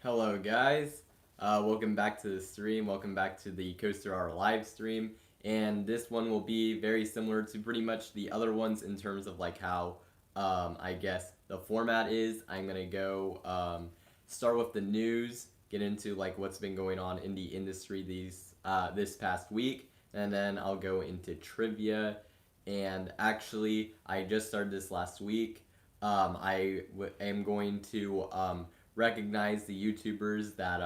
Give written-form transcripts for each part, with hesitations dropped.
Hello guys, welcome back to the stream, welcome back to the Coaster R live stream, and this one will be very similar to pretty much the other ones in terms of like how, I guess the format is. I'm gonna go, start with the news, get into like what's been going on in the industry this past week, and then I'll go into trivia, and actually I just started this last week. Am going to, recognize the YouTubers that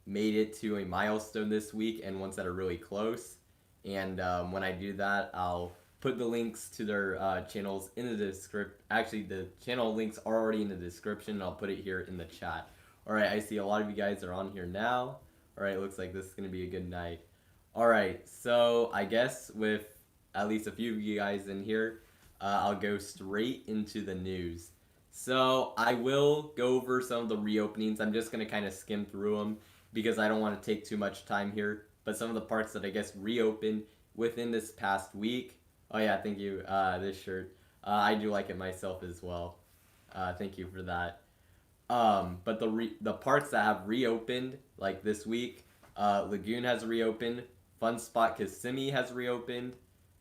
made it to a milestone this week and ones that are really close. And when I do that, I'll put the links to their channels in the description. Actually, the channel links are already in the description. I'll put it here in the chat. All right, I see a lot of you guys are on here now. All right, looks like this is gonna be a good night. All right, so I guess with at least a few of you guys in here, I'll go straight into the news. So I will go over some of the reopenings. I'm just gonna kind of skim through them because I don't want to take too much time here. But some of the parts that I guess reopened within this past week. Oh yeah, thank you. This shirt. I do like it myself as well. Thank you for that. But the parts that have reopened like this week, Lagoon has reopened, Fun Spot Kissimmee has reopened,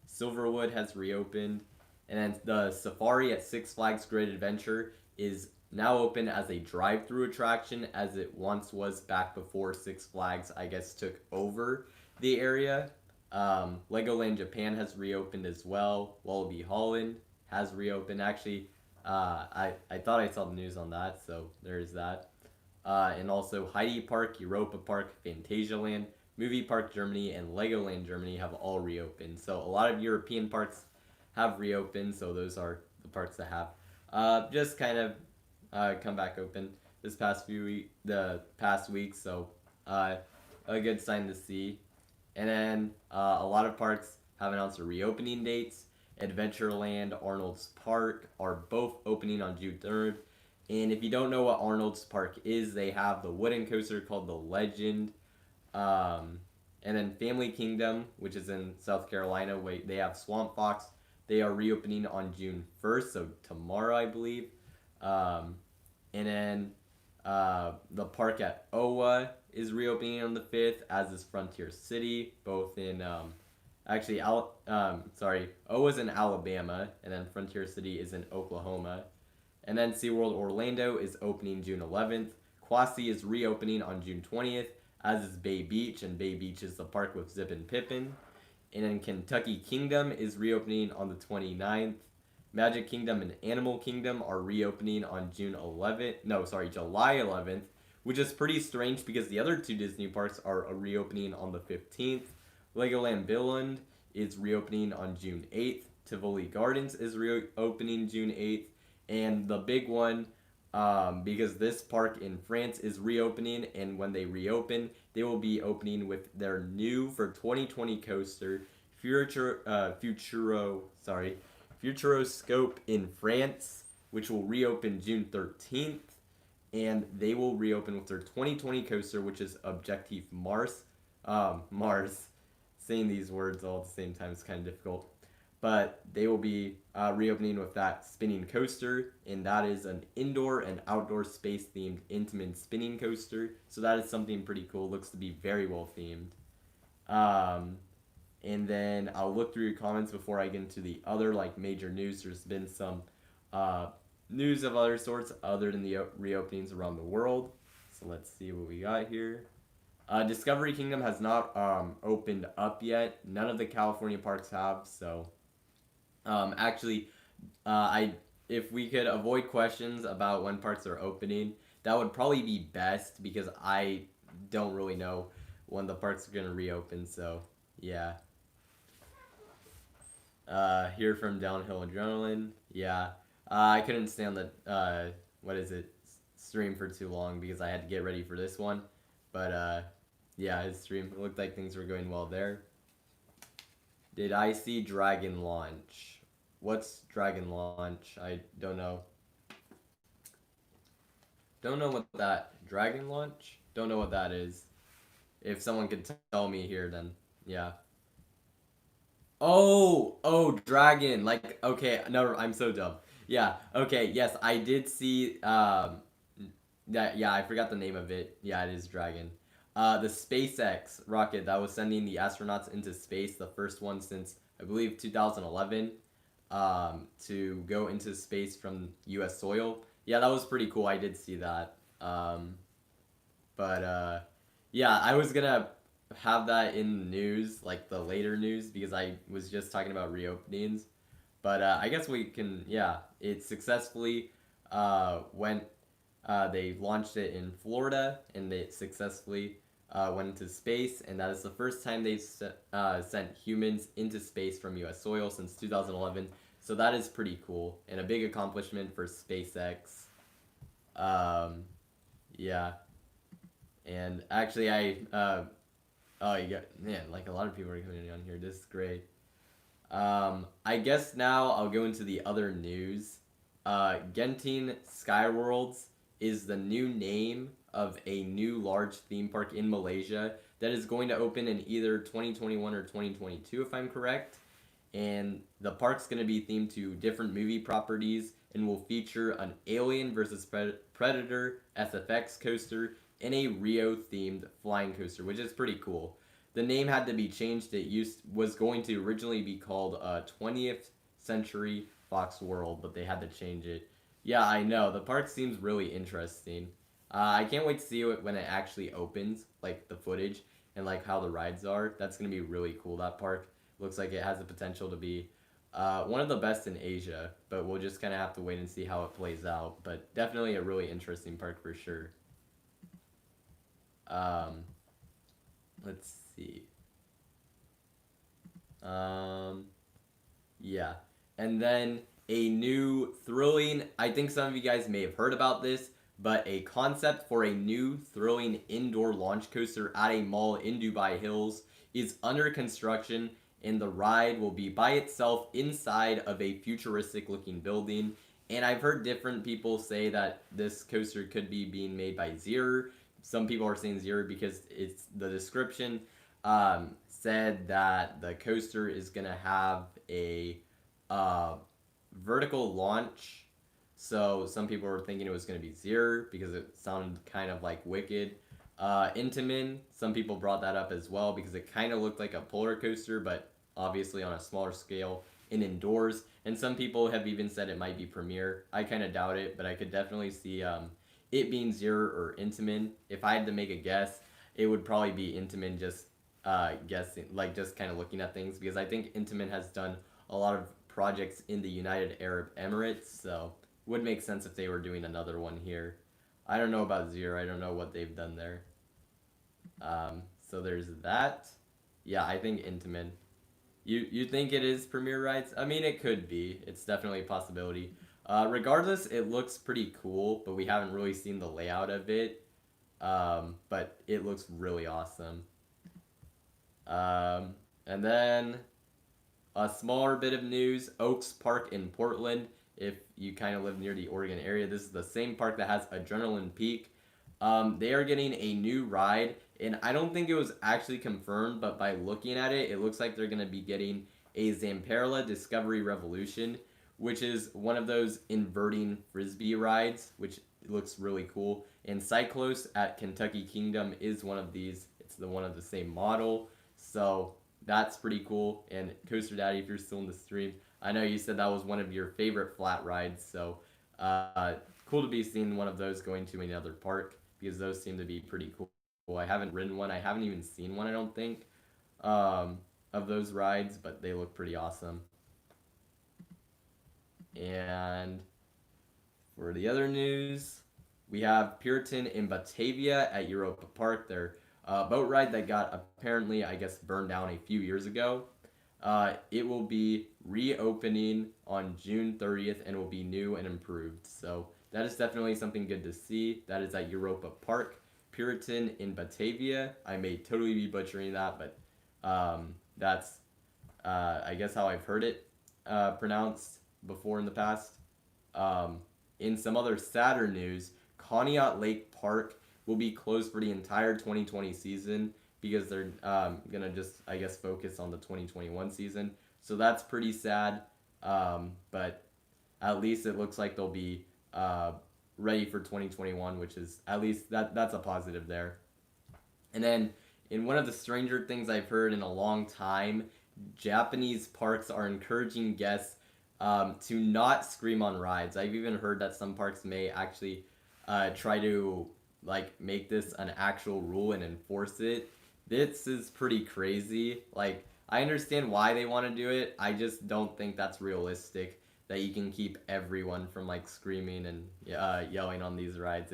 Silverwood has reopened, and then the Safari at Six Flags Great Adventure is now open as a drive-through attraction, as it once was back before Six Flags, I guess, took over the area. Legoland Japan has reopened as well. Wallaby Holland has reopened. Actually, I thought I saw the news on that, so there's that. And also Heidi Park, Europa Park, Phantasialand, Movie Park Germany, and Legoland Germany have all reopened. So a lot of European parks have reopened, so those are the parks that have just kind of come back open the past week. So a good sign to see. And then a lot of parks have announced their reopening dates. Adventureland, Arnold's Park are both opening on June 3rd. And if you don't know what Arnold's Park is, they have the wooden coaster called the Legend. Um, and then Family Kingdom, which is in South Carolina, they have Swamp Fox. They are reopening on June 1st, so tomorrow, I believe. Um, and then the park at Owa is reopening on the 5th, as is Frontier City, both in actually Owa's in Alabama, and then Frontier City is in Oklahoma. And then SeaWorld Orlando is opening June 11th. Quasi is reopening on June 20th, as is Bay Beach, and Bay Beach is the park with Zip and Pippin. And then Kentucky Kingdom is reopening on the 29th. Magic Kingdom and Animal Kingdom are reopening on July 11th, which is pretty strange because the other two Disney parks are reopening on the 15th. Legoland Billund is reopening on June 8th. Tivoli Gardens is reopening June 8th. And the big one, because this park in France is reopening, and when they reopen, they will be opening with their new for 2020 coaster, Futuroscope in France, which will reopen June 13th, and they will reopen with their 2020 coaster, which is Objectif Mars. Mars. Saying these words all at the same time is kind of difficult. But they will be reopening with that spinning coaster, and that is an indoor and outdoor space themed intimate spinning coaster. So that is something pretty cool. Looks to be very well themed. And then I'll look through your comments before I get into the other like major news. There's been some news of other sorts other than the reopenings around the world. So let's see what we got here. Discovery Kingdom has not opened up yet. None of the California parks have. So actually, if we could avoid questions about when parks are opening, that would probably be best because I don't really know when the parks are gonna reopen. So yeah. Here from Downhill Adrenaline. Yeah. I couldn't stay on the stream for too long because I had to get ready for this one. But yeah, his stream, it looked like things were going well there. Did I see Dragon Launch? What's Dragon Launch? I don't know. Don't know what that Dragon Launch? Don't know what that is. If someone could tell me here, then yeah. Oh, Dragon. Like, okay, no, I'm so dumb. Yeah, okay, yes, I did see Yeah, I forgot the name of it. Yeah, it is Dragon. The SpaceX rocket that was sending the astronauts into space, the first one since I believe 2011, to go into space from U.S. soil. Yeah, that was pretty cool. I did see that. But yeah, I was gonna have that in the news, like the later news, because I was just talking about reopenings. But I guess we can, yeah, it successfully went, they launched it in Florida and it successfully went into space. And that is the first time they've sent humans into space from US soil since 2011. So that is pretty cool and a big accomplishment for SpaceX. Um, yeah. And actually, oh, you got, man, like a lot of people are coming on here. This is great. I guess now I'll go into the other news. Genting Skyworlds is the new name of a new large theme park in Malaysia that is going to open in either 2021 or 2022, if I'm correct. And the park's going to be themed to different movie properties and will feature an Alien versus Predator SFX coaster and a Rio themed flying coaster, which is pretty cool. The name had to be changed. It was going to originally be called 20th Century Fox World, but they had to change it. Yeah, I know. The park seems really interesting. I can't wait to see it when it actually opens, like the footage and like how the rides are. That's gonna be really cool. That park looks like it has the potential to be one of the best in Asia, but we'll just kind of have to wait and see how it plays out. But definitely a really interesting park for sure. Um, let's see. Um, yeah. And then a new thrilling, I think some of you guys may have heard about this, but a concept for a new thrilling indoor launch coaster at a mall in Dubai Hills is under construction, and the ride will be by itself inside of a futuristic looking building. And I've heard different people say that this coaster could be being made by Zero. Some people are saying Zero because it's the description said that the coaster is gonna have a uh, vertical launch. So some people were thinking it was going to be Zero because it sounded kind of like Wicked. Intamin, some people brought that up as well because it kind of looked like a polar coaster, but obviously on a smaller scale and indoors. And some people have even said it might be Premiere. I kind of doubt it, but I could definitely see it being Zero or Intamin. If I had to make a guess, it would probably be Intamin, just guessing, like just kind of looking at things, because I think Intamin has done a lot of projects in the United Arab Emirates, so would make sense if they were doing another one here. I don't know about Zero. I don't know what they've done there. So there's that. Yeah, I think Intamin. You think it is Premier Rights? I mean, it could be. It's definitely a possibility. Regardless, it looks pretty cool, but we haven't really seen the layout of it. But it looks really awesome. And then a smaller bit of news: Oaks Park in Portland. If you kind of live near the Oregon area, this is the same park that has Adrenaline Peak. They are getting a new ride, and I don't think it was actually confirmed, but by looking at it, it looks like they're going to be getting a Zamperla Discovery Revolution, which is one of those inverting frisbee rides, which looks really cool. And Cyclos at Kentucky Kingdom is one of these. It's the one of the same model, so that's pretty cool. And Coaster Daddy, if you're still in the stream, I know you said that was one of your favorite flat rides, so cool to be seeing one of those going to another park, because those seem to be pretty cool. I haven't ridden one. I haven't even seen one, I don't think, of those rides, but they look pretty awesome. And for the other news, we have Puritan in Batavia at Europa Park. Their boat ride that got apparently, I guess, burned down a few years ago. It will be reopening on June 30th and will be new and improved. So that is definitely something good to see. That is at Europa Park, Puritan in Batavia. I may totally be butchering that, but that's, I guess, how I've heard it pronounced before in the past. Um, in some other sadder news, Conneaut Lake Park will be closed for the entire 2020 season because they're gonna just, I guess, focus on the 2021 season. So that's pretty sad. But at least it looks like they'll be ready for 2021, which is at least that's a positive there. And then in one of the stranger things I've heard in a long time, Japanese parks are encouraging guests to not scream on rides. I've even heard that some parks may actually try to like make this an actual rule and enforce it. This is pretty crazy. Like I understand why they want to do it. I just don't think that's realistic. That you can keep everyone from like screaming and yelling on these rides.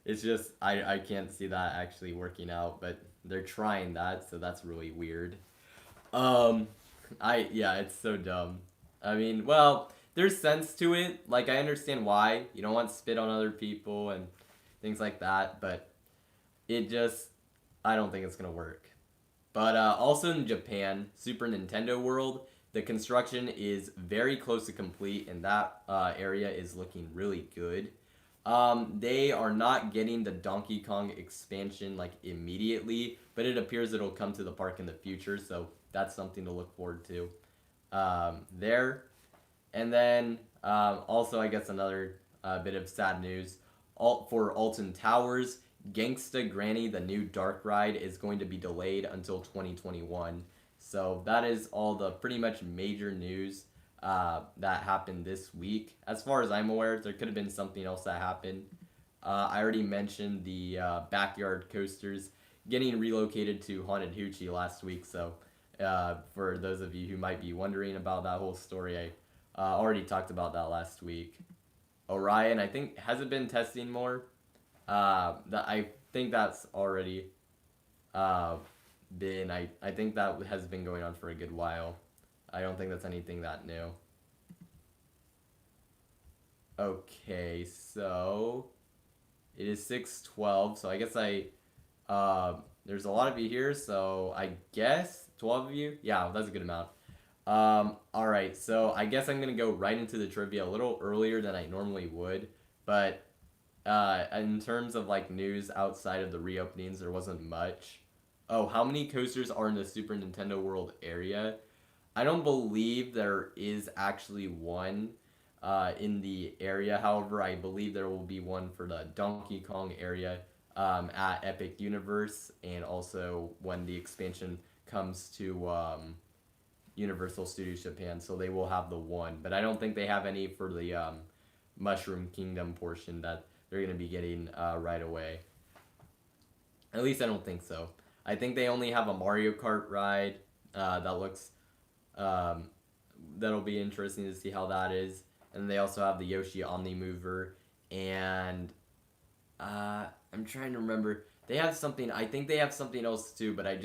It's just I can't see that actually working out. But they're trying that, so that's really weird. Um, yeah, it's so dumb. I mean, well, there's sense to it. Like I understand why you don't want to spit on other people and things like that, but it just I don't think it's gonna work. But also in Japan, Super Nintendo World, the construction is very close to complete, and that area is looking really good. They are not getting the Donkey Kong expansion like immediately, but it appears it'll come to the park in the future, so that's something to look forward to there. And then also, I guess another bit of sad news for Alton Towers, Gangsta Granny, the new dark ride, is going to be delayed until 2021. So that is all the pretty much major news that happened this week. As far as I'm aware, there could have been something else that happened. I already mentioned the backyard coasters getting relocated to Haunted Hoochie last week. So for those of you who might be wondering about that whole story, I already talked about that last week. Orion, I think, has it been testing more? I think that's already uh, been. I think that has been going on for a good while. I don't think that's anything that new. Okay, so it is 6:12. So I guess there's a lot of you here. So I guess 12 of you. Yeah, that's a good amount. All right, so I guess I'm gonna go right into the trivia a little earlier than I normally would, but in terms of like news outside of the reopenings, there wasn't much. Oh, how many coasters are in the Super Nintendo World area? I don't believe there is actually one in the area. However, I believe there will be one for the Donkey Kong area at Epic Universe, and also when the expansion comes to Universal Studios Japan, so they will have the one. But I don't think they have any for the Mushroom Kingdom portion that they're going to be getting right away. At least I don't think so. I think they only have a Mario Kart ride that looks um, that'll be interesting to see how that is. And they also have the Yoshi Omni Mover, and I'm trying to remember. They have something. I think they have something else too, but I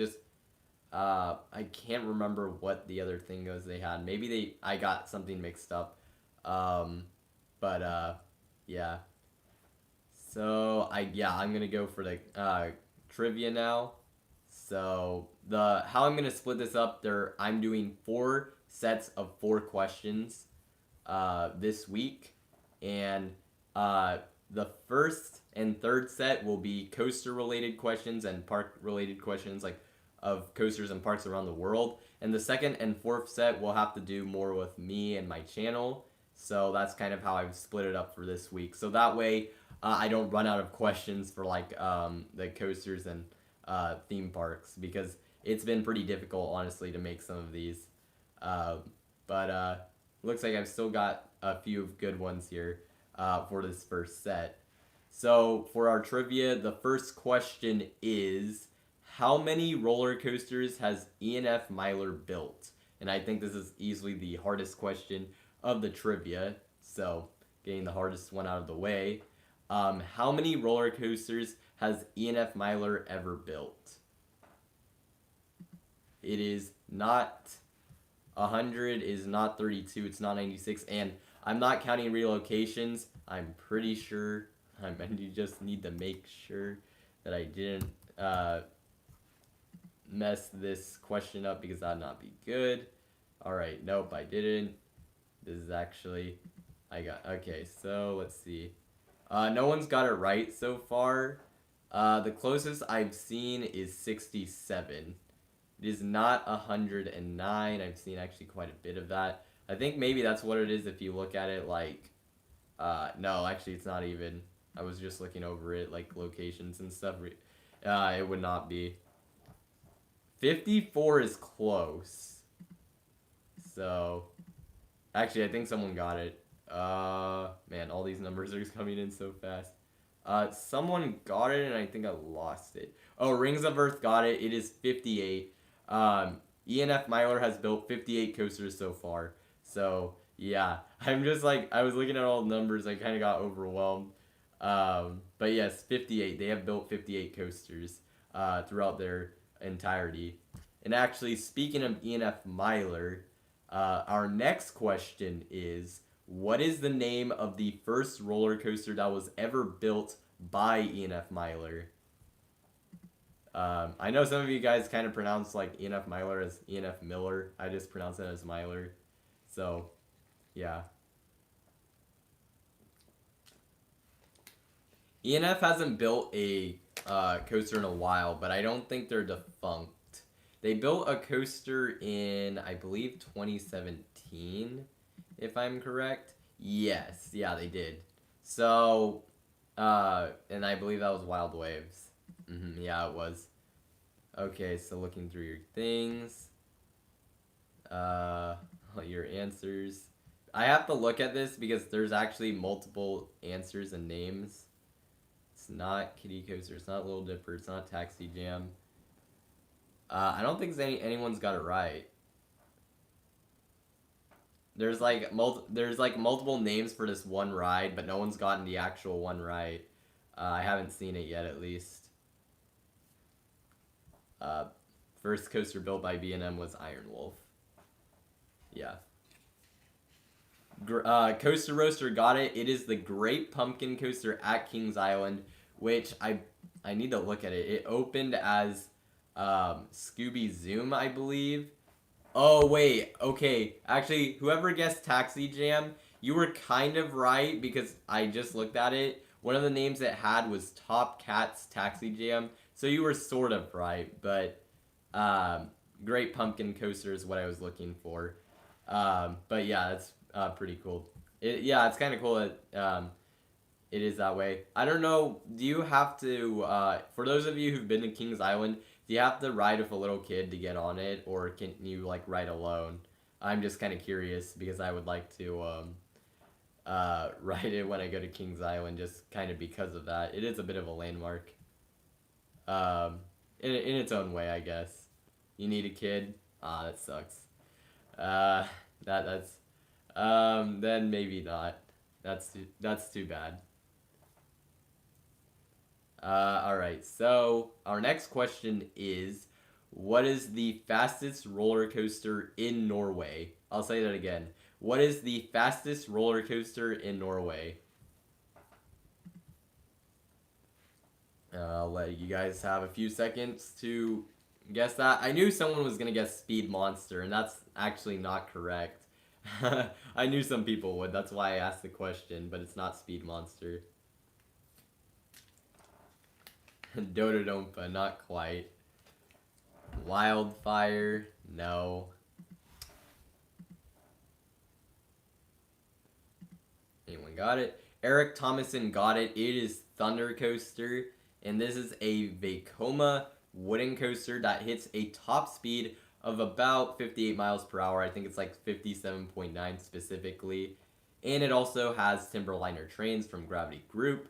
can't remember what the other thing was they had. Maybe I got something mixed up. Um, but yeah. So I'm gonna go for the trivia now. So how I'm gonna split this up, I'm doing 4 sets of 4 questions this week, and the first and third set will be coaster related questions and park related questions, like of coasters and parks around the world. And the second and fourth set will have to do more with me and my channel. So that's kind of how I've split it up for this week. So that way I don't run out of questions for like the coasters and theme parks, because it's been pretty difficult, honestly, to make some of these. Uh, but looks like I've still got a few good ones here for this first set. So for our trivia, the first question is, how many roller coasters has E&F Myler built? And I think this is easily the hardest question of the trivia, so getting the hardest one out of the way. How many roller coasters has E&F Myler ever built? It is not 100, is not 32, it's not 96, and I'm not counting relocations. I'm pretty sure. I just need to make sure that I didn't mess this question up, because that'd not be good. Alright, nope, I didn't. This is actually, okay, so let's see. No one's got it right so far. The closest I've seen is 67. It is not 109. I've seen actually quite a bit of that. I think maybe that's what it is if you look at it like, no, actually it's not even. I was just looking over it, like locations and stuff. It would not be. 54 is close. So, actually, I think someone got it. Man, all these numbers are coming in so fast. Someone got it, and I think I lost it. Oh, Rings of Earth got it. It is 58. ENF Myler has built 58 coasters so far. So, yeah. I'm just like, I was looking at all the numbers. I kind of got overwhelmed. But yes, 58. They have built 58 coasters throughout their entirety. And actually, speaking of ENF Myler, our next question is, what is the name of the first roller coaster that was ever built by ENF Myler? I know some of you guys kind of pronounce like ENF Myler as ENF Miller. I just pronounce it as Myler. So, yeah. ENF hasn't built a coaster in a while, but I don't think they're defunct. They built a coaster in, I believe, 2017, if I'm correct. Yes, yeah, they did. So, and I believe that was Wild Waves. Yeah, it was. Okay, so looking through your things, your answers. I have to look at this because there's actually multiple answers and names. It's not Kiddie Coaster. It's not Little Dipper. It's not Taxi Jam. I don't think anyone's got it right. There's like multiple names for this one ride, but no one's gotten the actual one right. I haven't seen it yet, at least. First coaster built by B&M was Iron Wolf. Yeah. Coaster Roaster got it. It is the Great Pumpkin Coaster at Kings Island, which I need to look at it. It opened as Scooby Zoom, I believe. Oh, wait. Okay. Actually, whoever guessed Taxi Jam, you were kind of right because I just looked at it. One of the names it had was Top Cat's Taxi Jam. So you were sort of right, but Great Pumpkin Coaster is what I was looking for. But yeah, that's pretty cool. It's kind of cool that it is that way. I don't know. Do you have to, for those of you who've been to Kings Island, do you have to ride with a little kid to get on it, or can you like ride alone? I'm just kind of curious because I would like to ride it when I go to Kings Island, just kind of because of that. It is a bit of a landmark, in its own way, I guess. You need a kid. That sucks. That's then maybe not. That's too bad. Alright, so our next question is, what is the fastest roller coaster in Norway? I'll say that again. What is the fastest roller coaster in Norway? I'll let you guys have a few seconds to guess that. I knew someone was going to guess Speed Monster, and that's actually not correct. I knew some people would. That's why I asked the question, but it's not Speed Monster. Dododompa, not quite. Wildfire, no. Anyone got it? Eric Thomason got it. It is Thunder Coaster, and this is a Vekoma wooden coaster that hits a top speed of about 58 miles per hour. I think it's like 57.9 specifically. And it also has Timberliner trains from Gravity Group.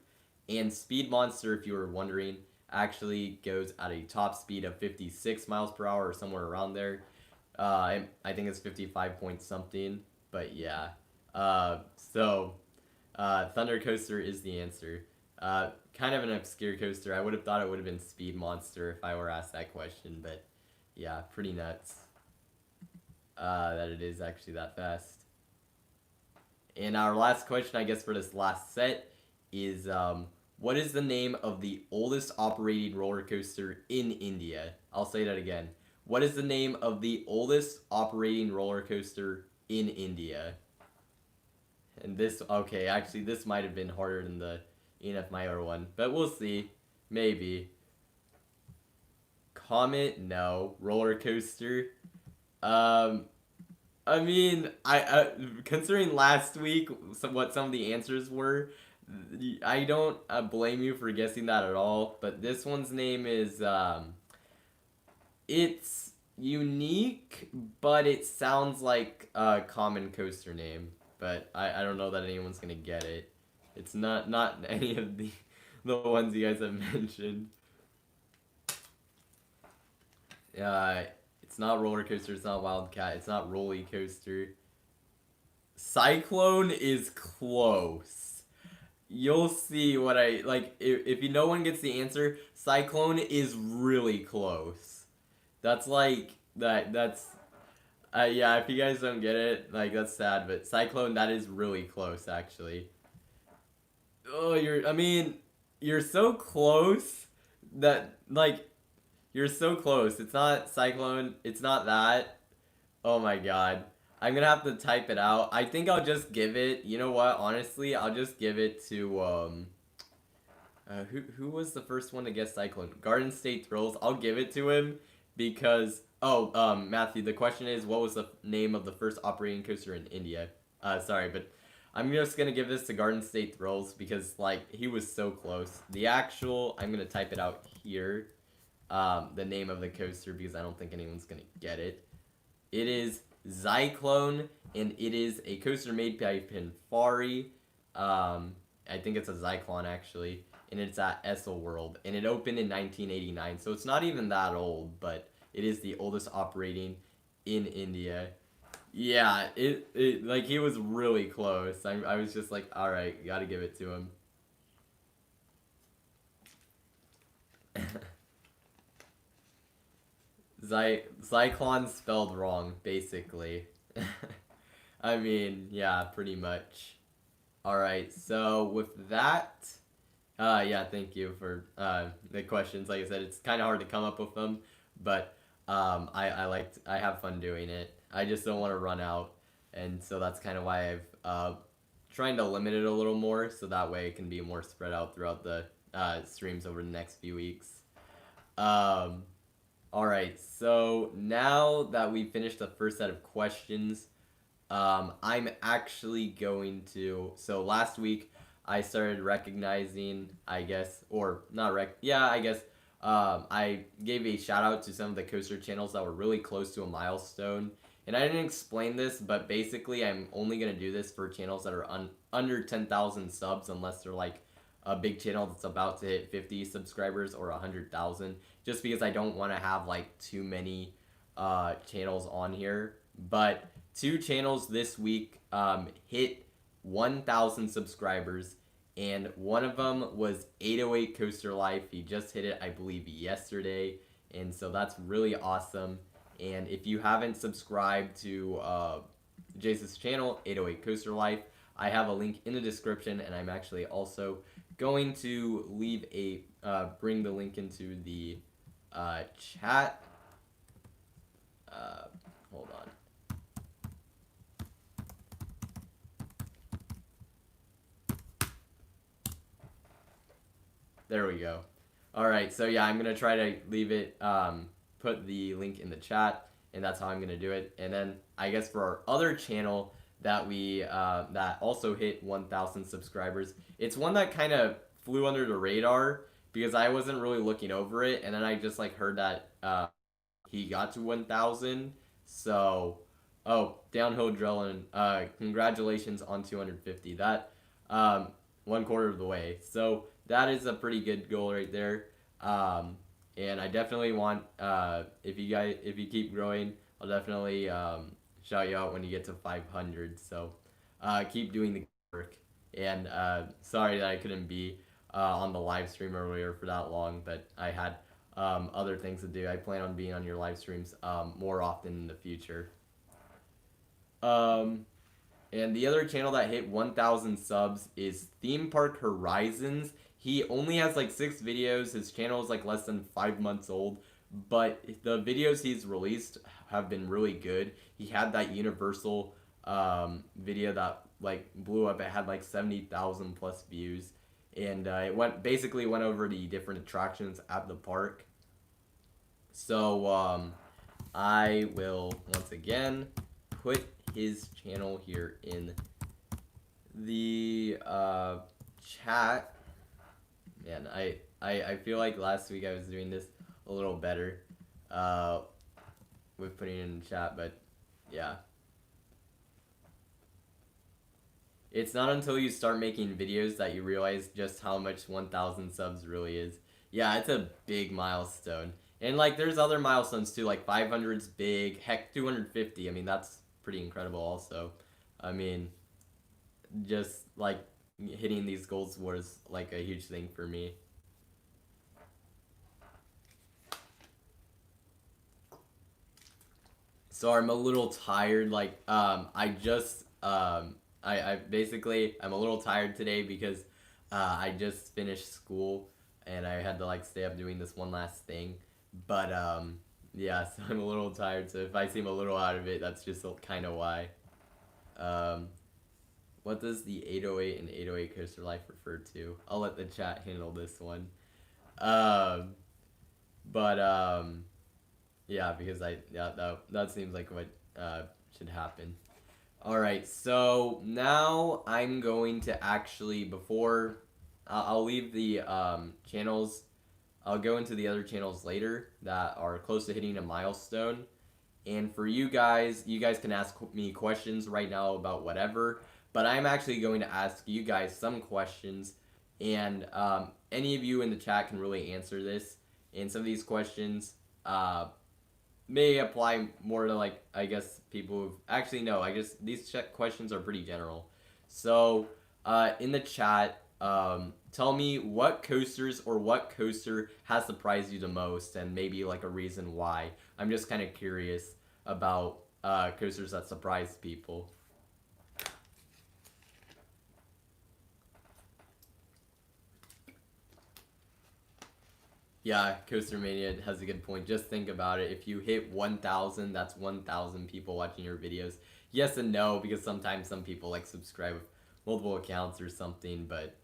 And Speed Monster, if you were wondering, actually goes at a top speed of 56 miles per hour or somewhere around there. I think it's 55 point something, but yeah. Thunder Coaster is the answer. Kind of an obscure coaster. I would have thought it would have been Speed Monster if I were asked that question, but yeah, pretty nuts that it is actually that fast. And our last question, I guess, for this last set is, what is the name of the oldest operating roller coaster in India? I'll say that again. What is the name of the oldest operating roller coaster in India? And this, okay, actually, this might have been harder than the ENF Myler one, but we'll see. Maybe. Comet, no. Roller coaster. I mean, I considering last week what some of the answers were, I don't blame you for guessing that at all, but this one's name is it's unique, but it sounds like a common coaster name. But I don't know that anyone's gonna get it. It's not any of the ones you guys have mentioned. Uh, it's not roller coaster. It's not wildcat. It's not roller coaster. Cyclone is close. You'll see what I like. If you no one gets the answer, Cyclone is really close. That's like That's yeah. If you guys don't get it, like that's sad. But Cyclone, that is really close, actually. Oh, you're. I mean, you're so close that like you're so close. It's not Cyclone. It's not that. Oh my god. I'm gonna have to type it out. I think I'll just give it. You know what? Honestly, I'll just give it to who was the first one to guess Cyclone? Garden State Thrills. I'll give it to him because Matthew, the question is what was the name of the first operating coaster in India? Sorry, but I'm just gonna give this to Garden State Thrills because like he was so close. The actual I'm gonna type it out here. The name of the coaster because I don't think anyone's gonna get it. It is Zyklone, and it is a coaster made by Pinfari. I think it's a Zyklon actually, and it's at Essel World, and it opened in 1989, so it's not even that old, but it is the oldest operating in India. Yeah, it like he was really close. I was just like, all right, got to give it to him. Zyklon spelled wrong, basically. I mean, yeah, pretty much. All right, so with that, yeah, thank you for the questions. Like I said, it's kind of hard to come up with them, but I have fun doing it. I just don't want to run out, and so that's kind of why I've trying to limit it a little more, so that way it can be more spread out throughout the streams over the next few weeks. Um, all right, so now that we finished the first set of questions, I'm actually going to. So last week, I started recognizing, I guess, or not yeah, I guess. I gave a shout out to some of the coaster channels that were really close to a milestone. And I didn't explain this, but basically, I'm only going to do this for channels that are under 10,000 subs, unless they're like a big channel that's about to hit 50 subscribers or 100,000. Just because I don't want to have like too many channels on here. But two channels this week hit 1,000 subscribers, and one of them was 808 Coaster Life. He just hit it, I believe, yesterday, and so that's really awesome. And if you haven't subscribed to Jason's channel, 808 Coaster Life, I have a link in the description, and I'm actually also going to leave a bring the link into the chat. Hold on. There we go. All right, so yeah, I'm gonna try to leave it, put the link in the chat, and that's how I'm gonna do it. And then I guess for our other channel that we that also hit 1,000 subscribers, it's one that kind of flew under the radar because I wasn't really looking over it, and then I just like heard that he got to 1,000. So, oh, downhill drilling. Congratulations on 250. That one quarter of the way. So that is a pretty good goal right there. And I definitely want if you keep growing, I'll definitely shout you out when you get to 500. So keep doing the work. And sorry that I couldn't be on the live stream earlier for that long, but I had other things to do. I plan on being on your live streams more often in the future. And the other channel that hit 1,000 subs is Theme Park Horizons. He only has like 6 videos. His channel is like less than 5 months old, but the videos he's released have been really good. He had that Universal video that like blew up. It had like 70,000 plus views, and it went over the different attractions at the park. So I will once again put his channel here in the chat, man, I feel like last week I was doing this a little better with putting it in the chat, but yeah. It's not until you start making videos that you realize just how much 1,000 subs really is. Yeah, it's a big milestone. And like there's other milestones too, like 500's big, heck 250. I mean, that's pretty incredible also. I mean, just like hitting these goals was like a huge thing for me. So I'm a little tired. Like I basically I'm a little tired today because I just finished school and I had to like stay up doing this one last thing. But yeah, so I'm a little tired. So if I seem a little out of it, that's just kind of why. Um, what does the 808 and 808 Coaster Life refer to? I'll let the chat handle this one. Um, but yeah, because that seems like what should happen. All right, so now I'm going to actually before I'll leave the channels. I'll go into the other channels later that are close to hitting a milestone. And for you guys can ask me questions right now about whatever. But I'm actually going to ask you guys some questions, and any of you in the chat can really answer this. And some of these questions may apply more to like I guess people who've actually no. I guess these questions are pretty general. So in the chat, tell me what coasters or what coaster has surprised you the most, and maybe like a reason why. I'm just kind of curious about coasters that surprise people. Yeah, Coaster Mania has a good point. Just think about it. If you hit 1,000, that's 1,000 people watching your videos. Yes and no, because sometimes some people like subscribe with multiple accounts or something, but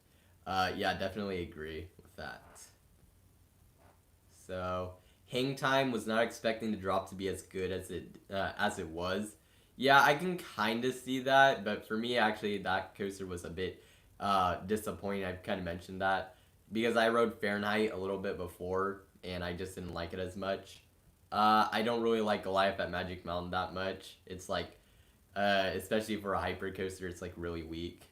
yeah, definitely agree with that. So, hang time was not expecting the drop to be as good as it was. Yeah, I can kind of see that, but for me, actually, that coaster was a bit disappointing. I've kind of mentioned that because I rode Fahrenheit a little bit before, and I just didn't like it as much. I don't really like Goliath at Magic Mountain that much. It's like, especially for a hyper coaster, it's like really weak.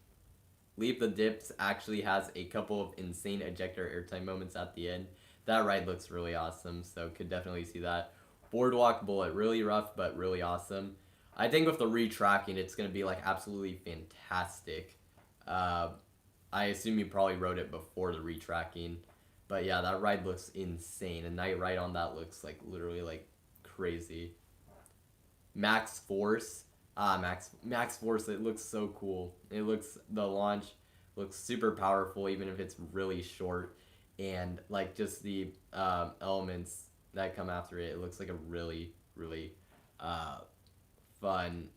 Leap the Dips actually has a couple of insane ejector airtime moments at the end. That ride looks really awesome, so could definitely see that. Boardwalk Bullet, really rough, but really awesome. I think with the retracking, it's going to be like absolutely fantastic. I assume you probably rode it before the retracking. But yeah, that ride looks insane. A night ride on that looks like literally like crazy. Max Force. Max Force, it looks so cool. The launch looks super powerful even if it's really short, and like just the elements that come after it, it looks like a really uh, fun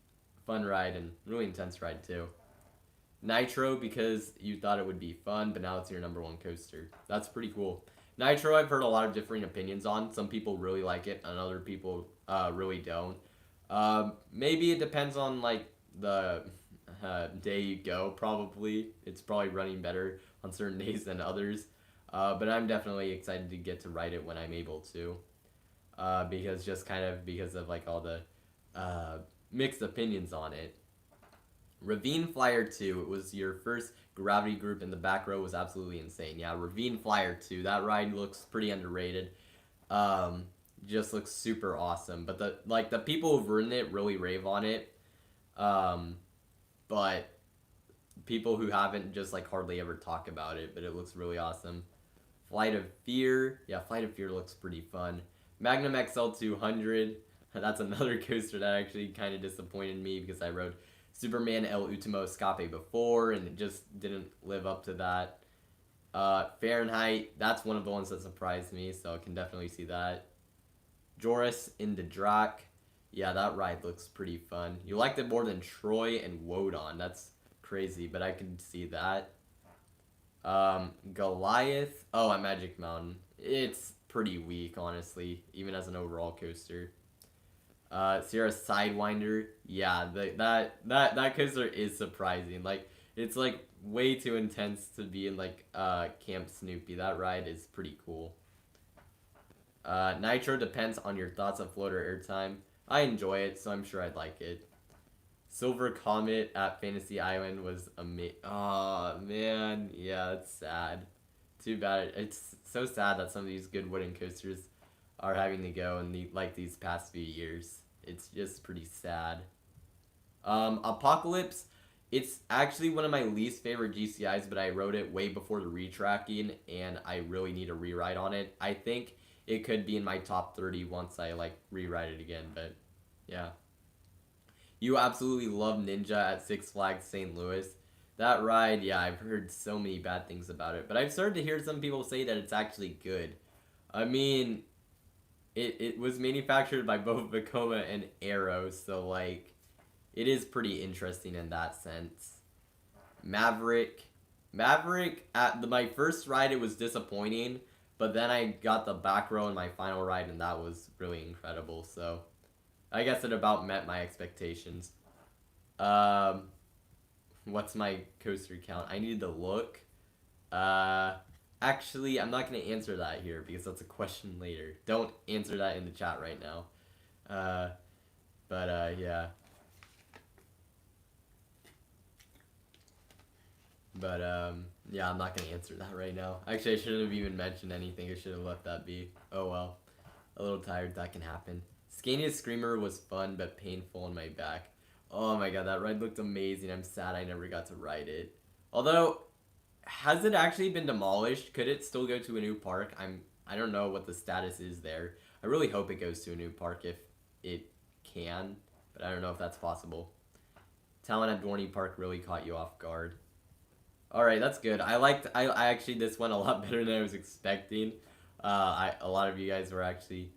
ride, and really intense ride too. Nitro, because you thought it would be fun, but now it's your number one coaster. That's pretty cool. Nitro, I've heard a lot of differing opinions on. Some people really like it, and other people really don't. Maybe it depends on like the day you go. Probably it's probably running better on certain days than others. But I'm definitely excited to get to ride it when I'm able to. Because just kind of because of like all the mixed opinions on it. Ravine Flyer 2, it was your first gravity group in the back row, was absolutely insane. Yeah, Ravine Flyer 2, that ride looks pretty underrated. Just looks super awesome. But the people who've ridden it really rave on it. But people who haven't just like hardly ever talk about it, but it looks really awesome. Flight of Fear, yeah, Flight of Fear looks pretty fun. Magnum XL 200, that's another coaster that actually kind of disappointed me because I rode Superman El Ultimo Escape before, and it just didn't live up to that. Fahrenheit, that's one of the ones that surprised me, so I can definitely see that. Joris in the Drac, yeah, that ride looks pretty fun. You liked it more than Troy and Wodan, that's crazy, but I can see that. Goliath, oh, at Magic Mountain, it's pretty weak, honestly, even as an overall coaster. Sierra Sidewinder, yeah, that coaster is surprising. Like, It's like way too intense to be in like Camp Snoopy. That ride is pretty cool. Nitro depends on your thoughts of floater airtime. I enjoy it, so I'm sure I'd like it. Silver Comet at Fantasy Island was amazing. Oh man, yeah, it's sad. Too bad. It's so sad that some of these good wooden coasters are having to go in like these past few years. It's just pretty sad. Apocalypse. It's actually one of my least favorite GCIs, but I wrote it way before the retracking, and I really need a rewrite on it. I think it could be in my top 30 once I like rewrite it again, but yeah. You absolutely love Ninja at Six Flags St. Louis. That ride, yeah, I've heard so many bad things about it, but I've started to hear some people say that it's actually good. I mean, it was manufactured by both Vekoma and Arrow, so like, it is pretty interesting in that sense. Maverick. Maverick, at my first ride, it was disappointing, but then I got the back row in my final ride, and that was really incredible, so I guess it about met my expectations. Um, what's my coaster count? I need to look. Uh, actually, I'm not going to answer that here because that's a question later. Don't answer that in the chat right now. Uh, yeah. Yeah, I'm not going to answer that right now. Actually, I shouldn't have even mentioned anything. I should have left that be. Oh well. A little tired, that can happen. Scania's Screamer was fun but painful on my back. Oh my god, that ride looked amazing. I'm sad I never got to ride it. Although, has it actually been demolished? Could it still go to a new park? I don't know what the status is there. I really hope it goes to a new park if it can, but I don't know if that's possible. Talon at Dorney Park really caught you off guard. Alright, that's good. I actually, this went a lot better than I was expecting. A lot of you guys were actually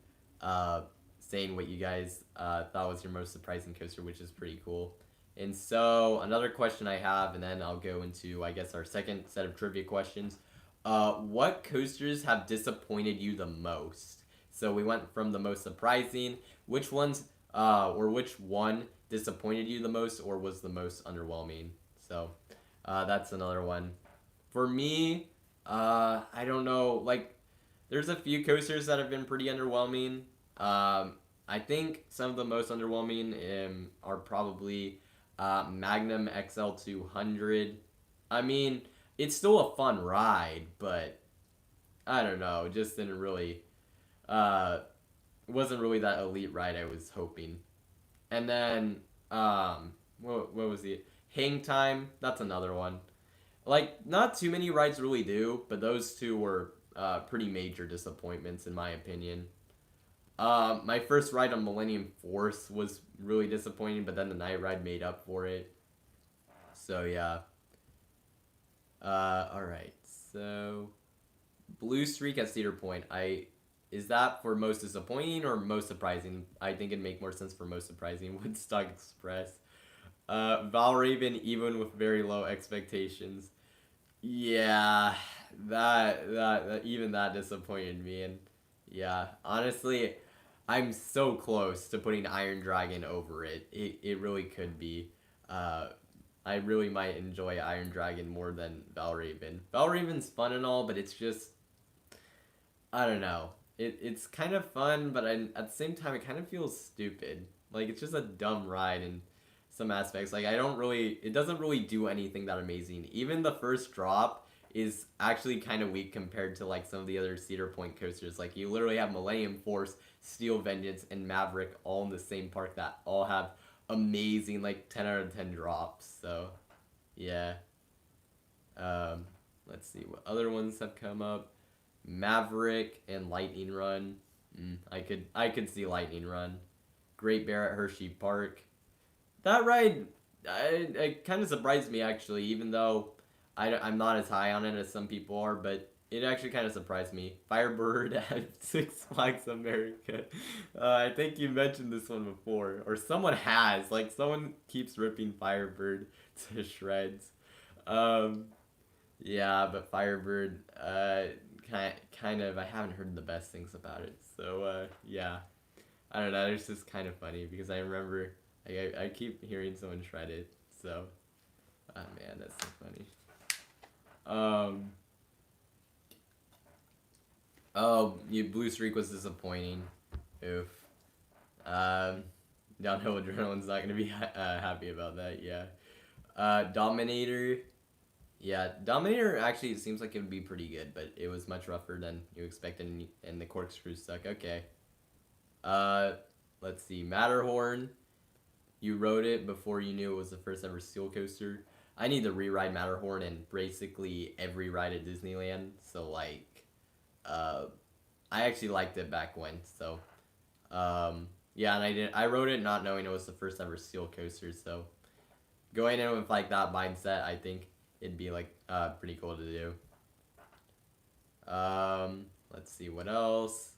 saying what you guys thought was your most surprising coaster, which is pretty cool. And so, another question I have, and then I'll go into, I guess, our second set of trivia questions. What coasters have disappointed you the most? So we went from the most surprising. Which ones, or which one disappointed you the most, or was the most underwhelming? So, that's another one. For me, I don't know. Like, there's a few coasters that have been pretty underwhelming. I think some of the most underwhelming are probably Magnum XL200. I mean, it's still a fun ride, but I don't know. It just didn't really, uh, wasn't really that elite ride I was hoping. And then, what was the Hang Time? That's another one. Like, not too many rides really do, but those two were pretty major disappointments in my opinion. My first ride on Millennium Force was really disappointing, but then the night ride made up for it. So yeah. All right. So Blue Streak at Cedar Point. Is that for most disappointing or most surprising? I think it'd make more sense for most surprising. Woodstock Express. Valraven, even with very low expectations. Yeah, that even that disappointed me, and yeah, honestly, I'm so close to putting Iron Dragon over it. It really could be. Uh, I really might enjoy Iron Dragon more than Valraven. Valraven's fun and all, but it's just I don't know. It's kind of fun, but at the same time, it kind of feels stupid. Like it's just a dumb ride in some aspects. Like it doesn't really do anything that amazing. Even the first drop is actually kind of weak compared to like some of the other Cedar Point coasters. Like you literally have Millennium Force, Steel Vengeance, and Maverick all in the same park that all have amazing like 10 out of 10 drops. So yeah. Um, let's see what other ones have come up. Maverick and Lightning Run. I could see Lightning Run. Great Bear at Hershey Park. That ride, it kind of surprised me actually, even though I'm not as high on it as some people are, but it actually kind of surprised me. Firebird at Six Flags America. I think you mentioned this one before, or someone has. Like someone keeps ripping Firebird to shreds. Um, yeah, but Firebird, kind of, I haven't heard the best things about it. So, yeah. I don't know, it's just kind of funny because I remember, I keep hearing someone shred it, so, Oh man, that's so funny. Um. Oh, blue streak was disappointing. Oof. Um. Downhill adrenaline's not gonna be happy about that. Yeah. Dominator. Yeah, Dominator actually it seems like it would be pretty good, but it was much rougher than you expected, and the corkscrew stuck. Okay. Uh, let's see. Matterhorn. You wrote it before you knew it was the first ever steel coaster. I need to reride Matterhorn in basically every ride at Disneyland. So like, uh, I actually liked it back when. So, yeah, and I wrote it not knowing it was the first ever steel coaster. So going in with like that mindset, I think it'd be like pretty cool to do. Let's see what else.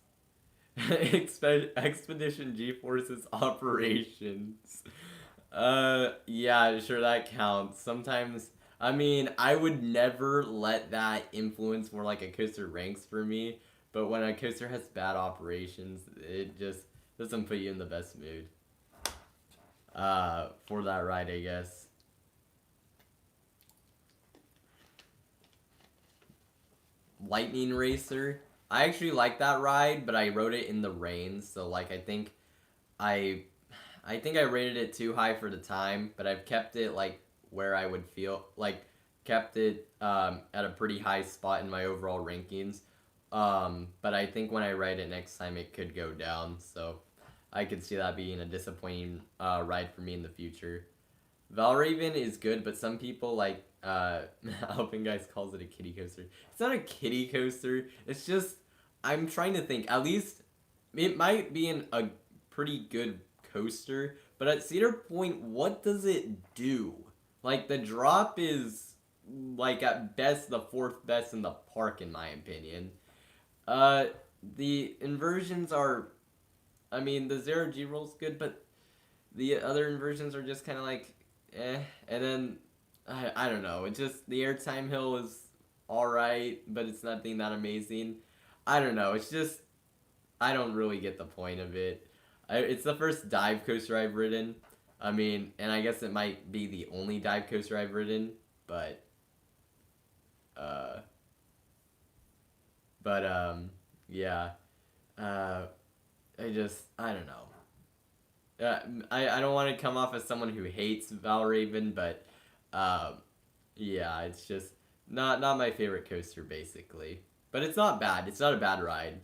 Expedition G-Force's operations. Yeah, sure that counts. Sometimes, I mean, I would never let that influence where like a coaster ranks for me. But when a coaster has bad operations, it just doesn't put you in the best mood. For that ride, I guess. Lightning Racer. I actually like that ride, but I rode it in the rain, so like I I think I rated it too high for the time, but I've kept it like where I would feel like kept it at a pretty high spot in my overall rankings. But I think when I ride it next time, it could go down. So I could see that being a disappointing ride for me in the future. Valraven is good, but some people like Alpin Guys calls it a kiddie coaster. It's not a kiddie coaster. It's just I'm trying to think. At least it might be a pretty good coaster, but at Cedar Point, what does it do? Like the drop is like at best the fourth best in the park in my opinion. Uh, the inversions are, I mean, the zero G roll's good, but the other inversions are just kind of like, eh. And then I don't know. It just the airtime hill is all right, but it's nothing that amazing. I don't know. It's just I don't really get the point of it. It's the first dive coaster I've ridden. I mean, and I guess it might be the only dive coaster I've ridden, but uh, yeah. Uh, I don't know. I don't want to come off as someone who hates Valraven, but um, yeah, it's just not my favorite coaster basically. But it's not bad. It's not a bad ride.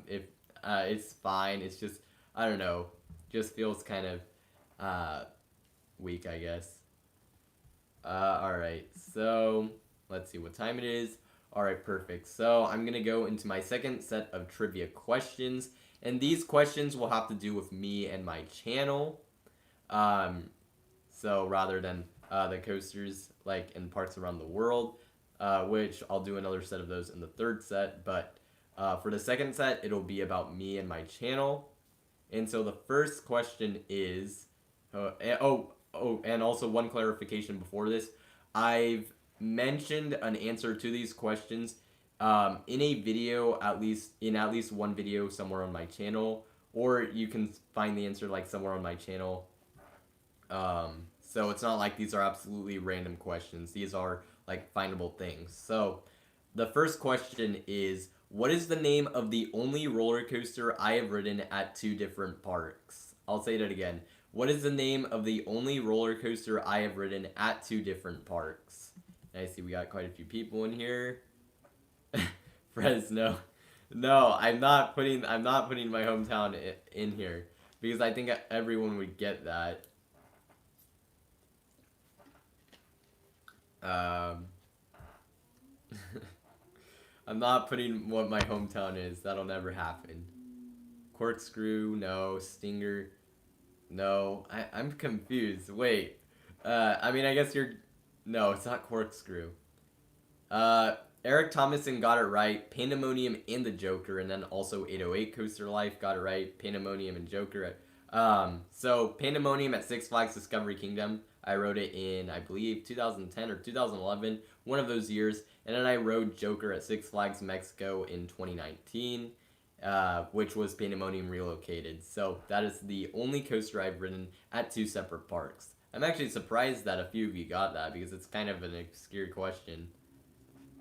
If it's fine. It's just I don't know. Just feels kind of uh, weak, I guess. All right. So let's see what time it is. All right, perfect. So I'm gonna go into my second set of trivia questions, and these questions will have to do with me and my channel. Um, so rather than the coasters like in parks around the world, which I'll do another set of those in the third set. But for the second set, it'll be about me and my channel. And so the first question is, and also one clarification before this, I've mentioned an answer to these questions in a video, at least one video somewhere on my channel, or you can find the answer like somewhere on my channel. So it's not like these are absolutely random questions. These are like findable things. So the first question is, what is the name of the only roller coaster I have ridden at two different parks? I'll say that again. What is the name of the only roller coaster I have ridden at two different parks? And I see we got quite a few people in here. Fresno. No, I'm not putting my hometown in here because I think everyone would get that. Um, I'm not putting what my hometown is. That'll never happen. Corkscrew, no. Stinger, no. I'm confused. Wait. I mean, I guess you're. No, it's not corkscrew. Eric Thomason got it right. Pandemonium and the Joker, and then also 808 Coaster Life got it right. Pandemonium and Joker. So Pandemonium at Six Flags Discovery Kingdom. I rode it in, I believe, 2010 or 2011, one of those years. And then I rode Joker at Six Flags Mexico in 2019, which was Pandemonium relocated. So that is the only coaster I've ridden at two separate parks. I'm actually surprised that a few of you got that because it's kind of an obscure question.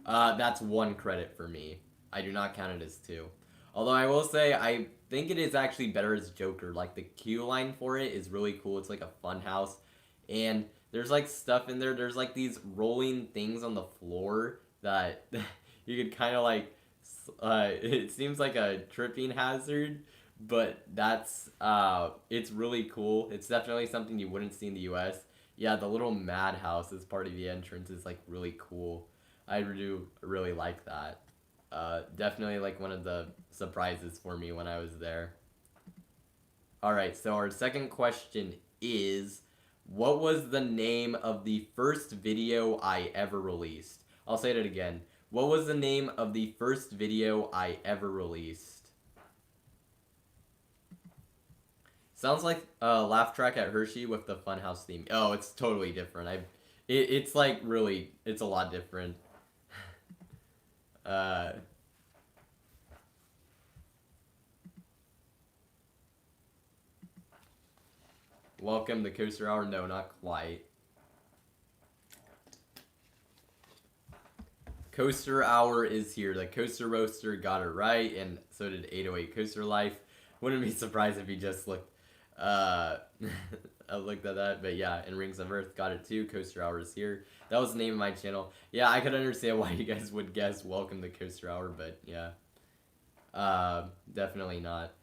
That's 1 credit for me. I do not count it as 2. Although I will say, I think it is actually better as Joker. Like, the Q line for it is really cool. It's like a fun house. And there's like stuff in there. There's like these rolling things on the floor that you could kind of like, it seems like a tripping hazard, but it's really cool. It's definitely something you wouldn't see in the US. Yeah, the little madhouse as part of the entrance is like really cool. I do really like that. Definitely like one of the surprises for me when I was there. Alright, so our second question is, what was the name of the first video I ever released? I'll say it again. What was the name of the first video I ever released? Sounds like a laugh track at Hershey with the Funhouse theme. Oh, it's totally different. It's like really, it's a lot different. Welcome to Coaster Hour. No, not quite. Coaster Hour is here. The Coaster Roaster got it right, and so did 808 Coaster Life. Wouldn't be surprised if he just looked I looked at that, but yeah, and Rings of Earth got it too. Coaster Hour is here. That was the name of my channel. Yeah, I could understand why you guys would guess Welcome to Coaster Hour, but yeah. Definitely not.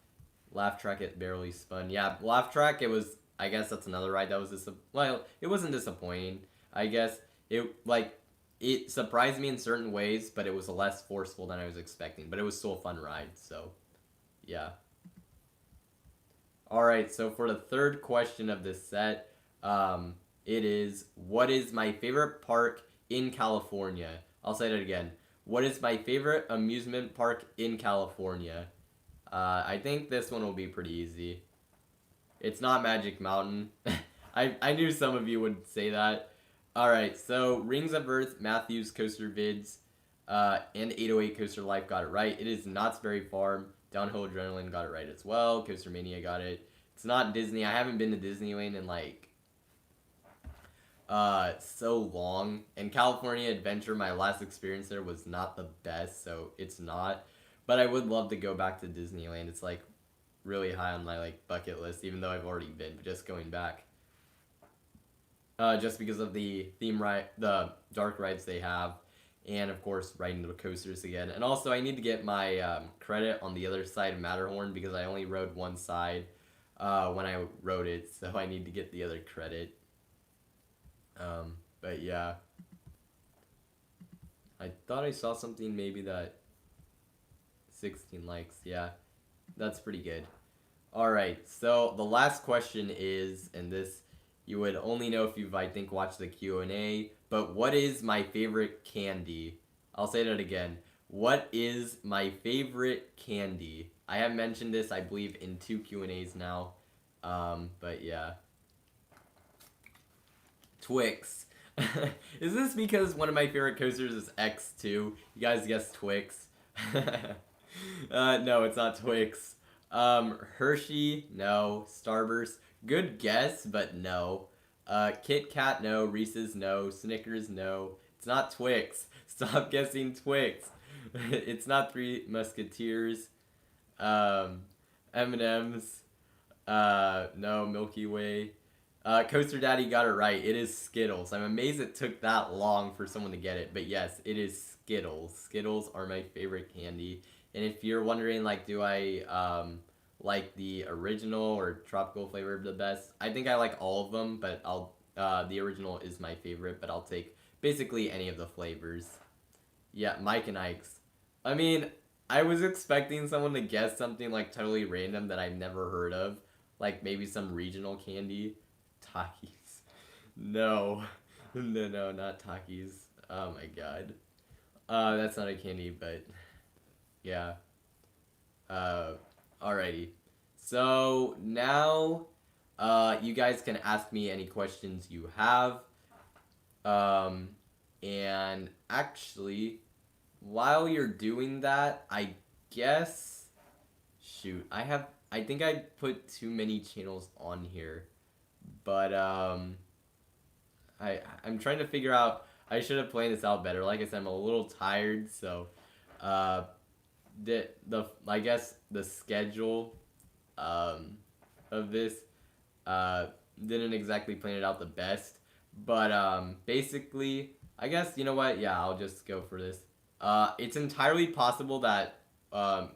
Laugh Track, it barely spun. Yeah, Laugh Track, it was, I guess that's another ride that was well, it wasn't disappointing. I guess it surprised me in certain ways, but it was less forceful than I was expecting. But it was still a fun ride, so yeah. Alright, so for the third question of this set, it is, what is my favorite park in California? I'll say that again. What is my favorite amusement park in California? I think this one will be pretty easy. It's not Magic Mountain. I knew some of you would say that. Alright, so Rings of Earth, Matthews Coaster Vids, and 808 Coaster Life got it right. It is Knott's Berry Farm. Downhill Adrenaline got it right as well. Coaster Mania got it. It's not Disney. I haven't been to Disneyland in like so long. And California Adventure, my last experience there was not the best, so it's not. But I would love to go back to Disneyland. It's like really high on my like bucket list, even though I've already been, but just going back. Just because of the the dark rides they have, and of course riding the coasters again. And also I need to get my credit on the other side of Matterhorn because I only rode one side when I rode it, so I need to get the other credit. But yeah, I thought I saw something maybe that 16 likes. Yeah, that's pretty good. Alright, so the last question is, and this you would only know if you've, I think, watched the Q&A, but what is my favorite candy? I'll say that again. What is my favorite candy? I have mentioned this, I believe, in 2 Q&As now, but yeah. Twix. Is this because one of my favorite coasters is X2? You guys guessed Twix. No, it's not Twix. Hershey, no. Starburst, good guess, but no. Kit Kat, no. Reese's, no. Snickers, no. It's not Twix. Stop guessing Twix. It's not Three Musketeers. M&M's. No. Milky Way. Coaster Daddy got it right. It is Skittles. I'm amazed it took that long for someone to get it, but yes, it is Skittles. Skittles are my favorite candy. And if you're wondering, like, do I like the original or tropical flavor the best? I think I like all of them, but the original is my favorite, but I'll take basically any of the flavors. Yeah, Mike and Ike's. I mean, I was expecting someone to guess something like totally random that I've never heard of, like maybe some regional candy. Takis. No. No, not Takis. Oh my god. That's not a candy, but yeah. Alrighty. So now, you guys can ask me any questions you have. And actually, while you're doing that, I guess, shoot, I think I put too many channels on here. But, I'm trying to figure out. I should have planned this out better. Like I said, I'm a little tired, so uh, the I guess the schedule um of this uh didn't exactly plan it out the best, but basically I guess you know what? Yeah, I'll just go for this. It's entirely possible that um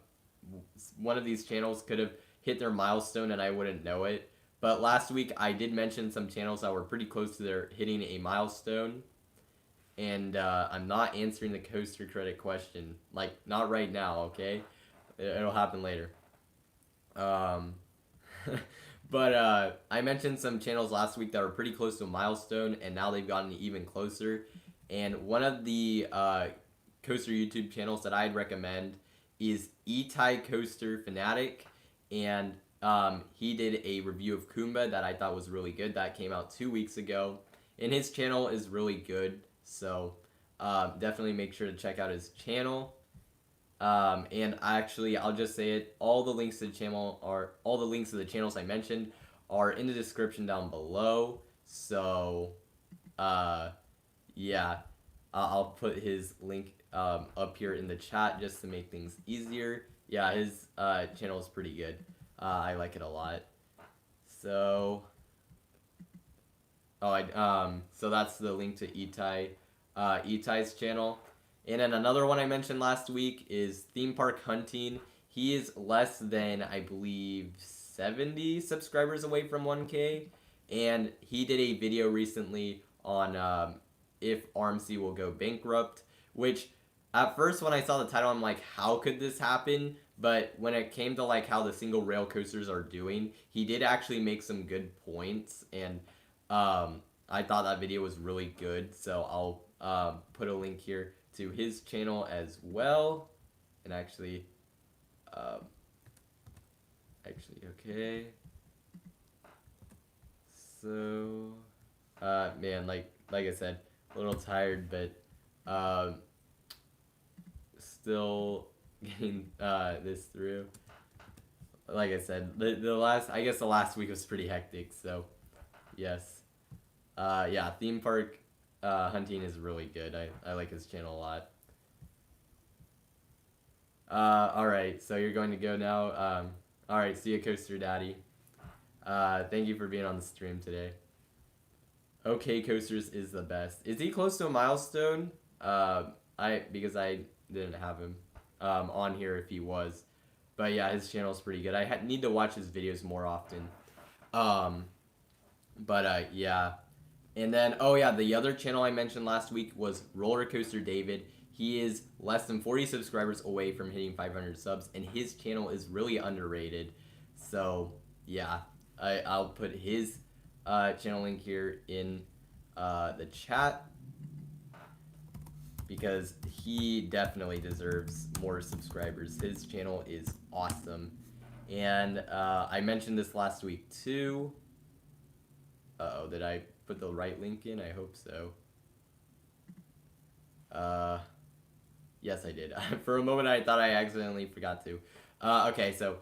one of these channels could have hit their milestone and I wouldn't know it. But last week I did mention some channels that were pretty close to their hitting a milestone, and I'm not answering the coaster credit question. Like, not right now, okay? It'll happen later. Um, but I mentioned some channels last week that were pretty close to a milestone, and now they've gotten even closer. And one of the coaster YouTube channels that I'd recommend is Etai Coaster Fanatic, and he did a review of Kumba that I thought was really good. That came out 2 weeks ago, and his channel is really good. So definitely make sure to check out his channel. And actually, I'll just say it. All the links to the channels I mentioned are in the description down below. So, yeah, I'll put his link up here in the chat just to make things easier. Yeah, his channel is pretty good. I like it a lot. So, so that's the link to Etai's channel. And then another one I mentioned last week is Theme Park Hunting. He is less than, I believe, 70 subscribers away from 1K. And he did a video recently on if RMC will go bankrupt, which at first when I saw the title, I'm like, how could this happen? But when it came to like how the single rail coasters are doing, he did actually make some good points. And I thought that video was really good. So I'll put a link here to his channel as well. And actually, okay. So, man, like I said, a little tired, but still getting this through. Like I said, the last week was pretty hectic. So, yes, yeah, theme park hunting is really good. I like his channel a lot. All right, so you're going to go now. All right, see you, Coaster Daddy. Thank you for being on the stream today. Okay, Coasters is the best. Is he close to a milestone? Because I didn't have him on here if he was, but yeah, his channel's pretty good. I need to watch his videos more often. Yeah. And then, oh yeah, the other channel I mentioned last week was Roller Coaster David. He is less than 40 subscribers away from hitting 500 subs, and his channel is really underrated. So, yeah, I'll put his channel link here in the chat because he definitely deserves more subscribers. His channel is awesome. And I mentioned this last week too. Uh-oh, did I put the right link in? I hope so. Yes, I did. For a moment, I thought I accidentally forgot to. Okay, so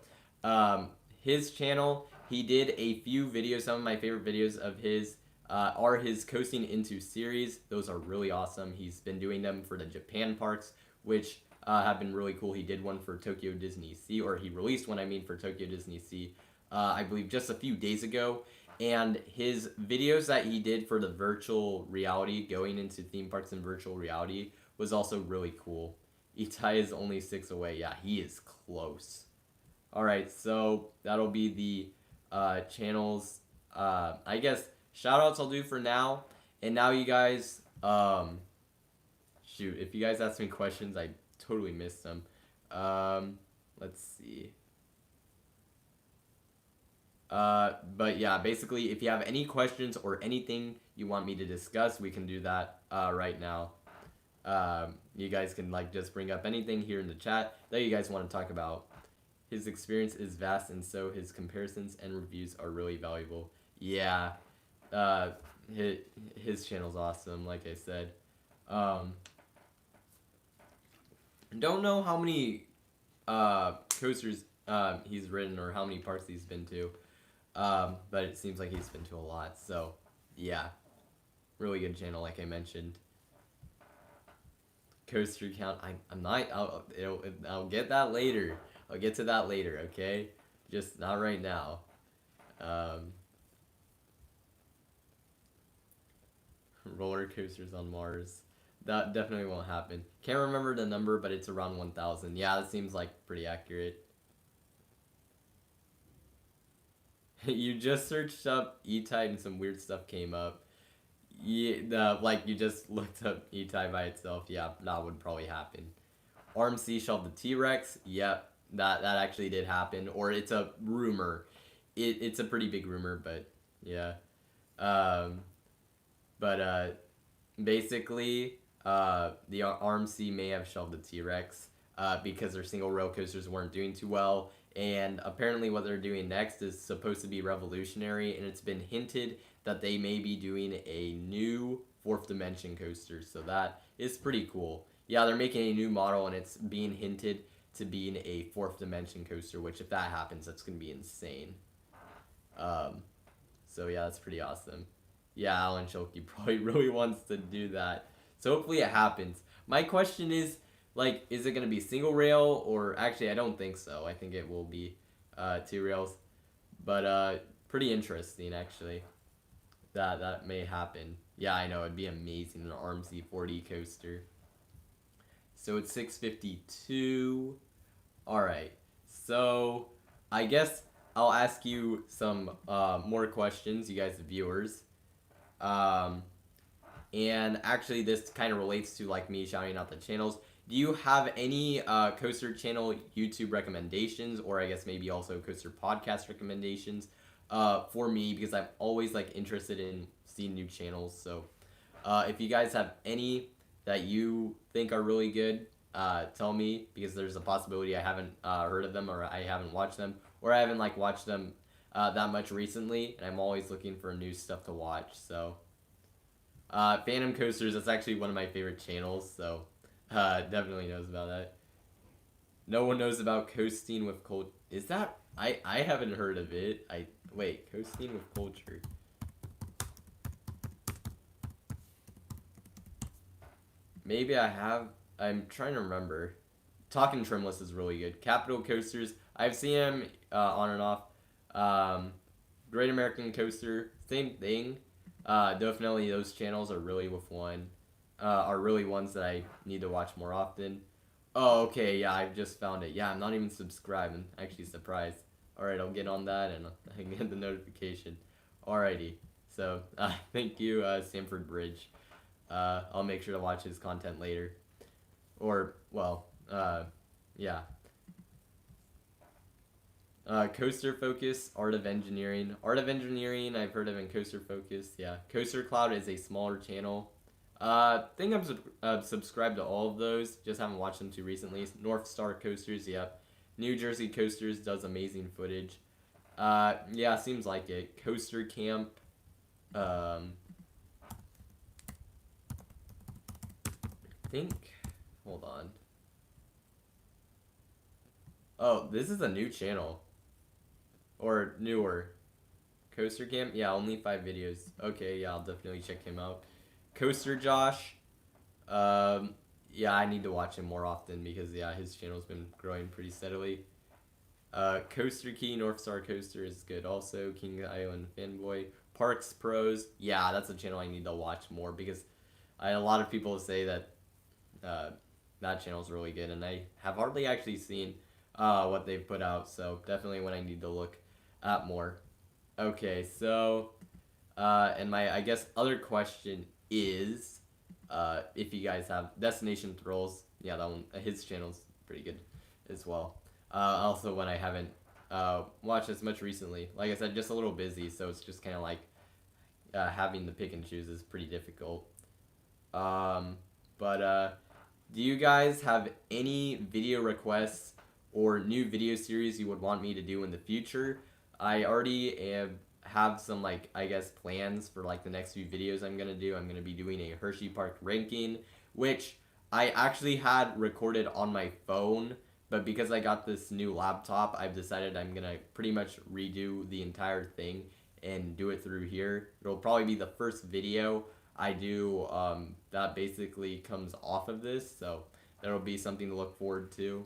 his channel, he did a few videos. Some of my favorite videos of his are his coasting into series. Those are really awesome. He's been doing them for the Japan parks, which have been really cool. He did one for Tokyo Disney Sea, or he released one, I mean, for Tokyo Disney Sea, I believe just a few days ago. And his videos that he did for the virtual reality, going into theme parks and virtual reality, was also really cool. Itai is only 6 away. Yeah, he is close. Alright, so that'll be the channels, I guess, shoutouts I'll do for now. And now you guys, shoot, if you guys ask me questions, I totally missed them. Let's see. But yeah, basically, if you have any questions or anything you want me to discuss, we can do that right now. You guys can just bring up anything here in the chat that you guys want to talk about. His experience is vast, and so his comparisons and reviews are really valuable. Yeah, his channel's awesome, like I said. Don't know how many coasters he's ridden or how many parks he's been to. But it seems like he's been to a lot, so yeah. really good channel, like I mentioned. Coaster count. I'm not. I'll get that later. I'll get to that later. Okay, just not right now. Um, roller coasters on Mars. That definitely won't happen. Can't remember the number, but it's around 1,000. Yeah, that seems like pretty accurate. You just searched up E-Type and some weird stuff came up. Yeah, like you just looked up E-Type by itself. Yeah, that would probably happen. RMC shelved the T-Rex. Yep, that actually did happen. Or it's a rumor. It's a pretty big rumor, but yeah. Um, but basically, the RMC may have shelved the T-Rex because their single rail coasters weren't doing too well. And apparently, what they're doing next is supposed to be revolutionary, and it's been hinted that they may be doing a new fourth dimension coaster. So that is pretty cool. Yeah, they're making a new model, and it's being hinted to being a fourth dimension coaster. Which, if that happens, that's gonna be insane. Um, so yeah, that's pretty awesome. Yeah, Alan Schulke probably really wants to do that. So hopefully it happens. My question is, like, is it gonna be single rail or actually I don't think so. I think it will be two rails. But pretty interesting actually. That may happen. Yeah, I know, it'd be amazing, an RMC 4D coaster. So it's 6:52. Alright. So I guess I'll ask you some more questions, you guys the viewers. Um, and actually, this kind of relates to like me shouting out the channels. Do you have any coaster channel YouTube recommendations, or I guess maybe also coaster podcast recommendations for me? Because I'm always like interested in seeing new channels. So if you guys have any that you think are really good, tell me, because there's a possibility I haven't heard of them, or I haven't watched them, or I haven't like watched them that much recently, and I'm always looking for new stuff to watch. So Phantom Coasters, that's actually one of my favorite channels, so definitely knows about that. No one knows about coasting with cold. Is that I haven't heard of it. Wait, coasting with culture. Maybe I have. I'm trying to remember. Talking Trimless is really good. Capital Coasters, I've seen him on and off. Um, Great American Coaster, same thing. Definitely those channels are really are really ones that I need to watch more often. Oh, okay, yeah, I've just found it. Yeah, I'm not even subscribed. I'm actually surprised. Alright, I'll get on that and I get the notification. Alrighty, so thank you, Sanford Bridge. I'll make sure to watch his content later. Or, well, yeah. Coaster Focus, Art of Engineering. Art of Engineering, I've heard of in Coaster Focus. Yeah, Coaster Cloud is a smaller channel. I think I'm subscribed to all of those. Just haven't watched them too recently. North Star Coasters, yep. New Jersey Coasters does amazing footage. Yeah, seems like it. Coaster Camp. I think. Hold on. Oh, this is a new channel. Or newer. Coaster Camp? Yeah, only 5 videos. Okay, yeah, I'll definitely check him out. Coaster Josh. Yeah, I need to watch him more often because, yeah, his channel's been growing pretty steadily. Coaster Key, North Star Coaster is good also. King Island Fanboy. Parks Pros. Yeah, that's a channel I need to watch more because a lot of people say that that channel's really good, and I have hardly actually seen what they've put out, so definitely one I need to look at more. Okay, so and my I guess other question is if you guys have Destination Thrills. Yeah, that one, his channel's pretty good as well. Also one I haven't watched as much recently. Like I said, just a little busy, so it's just kind of like having to pick and choose is pretty difficult. But do you guys have any video requests or new video series you would want me to do in the future? I already have some, like, I guess, plans for, like, the next few videos I'm going to do. I'm going to be doing a Hershey Park ranking, which I actually had recorded on my phone, but because I got this new laptop, I've decided I'm going to pretty much redo the entire thing and do it through here. It'll probably be the first video I do, that basically comes off of this, so that'll be something to look forward to.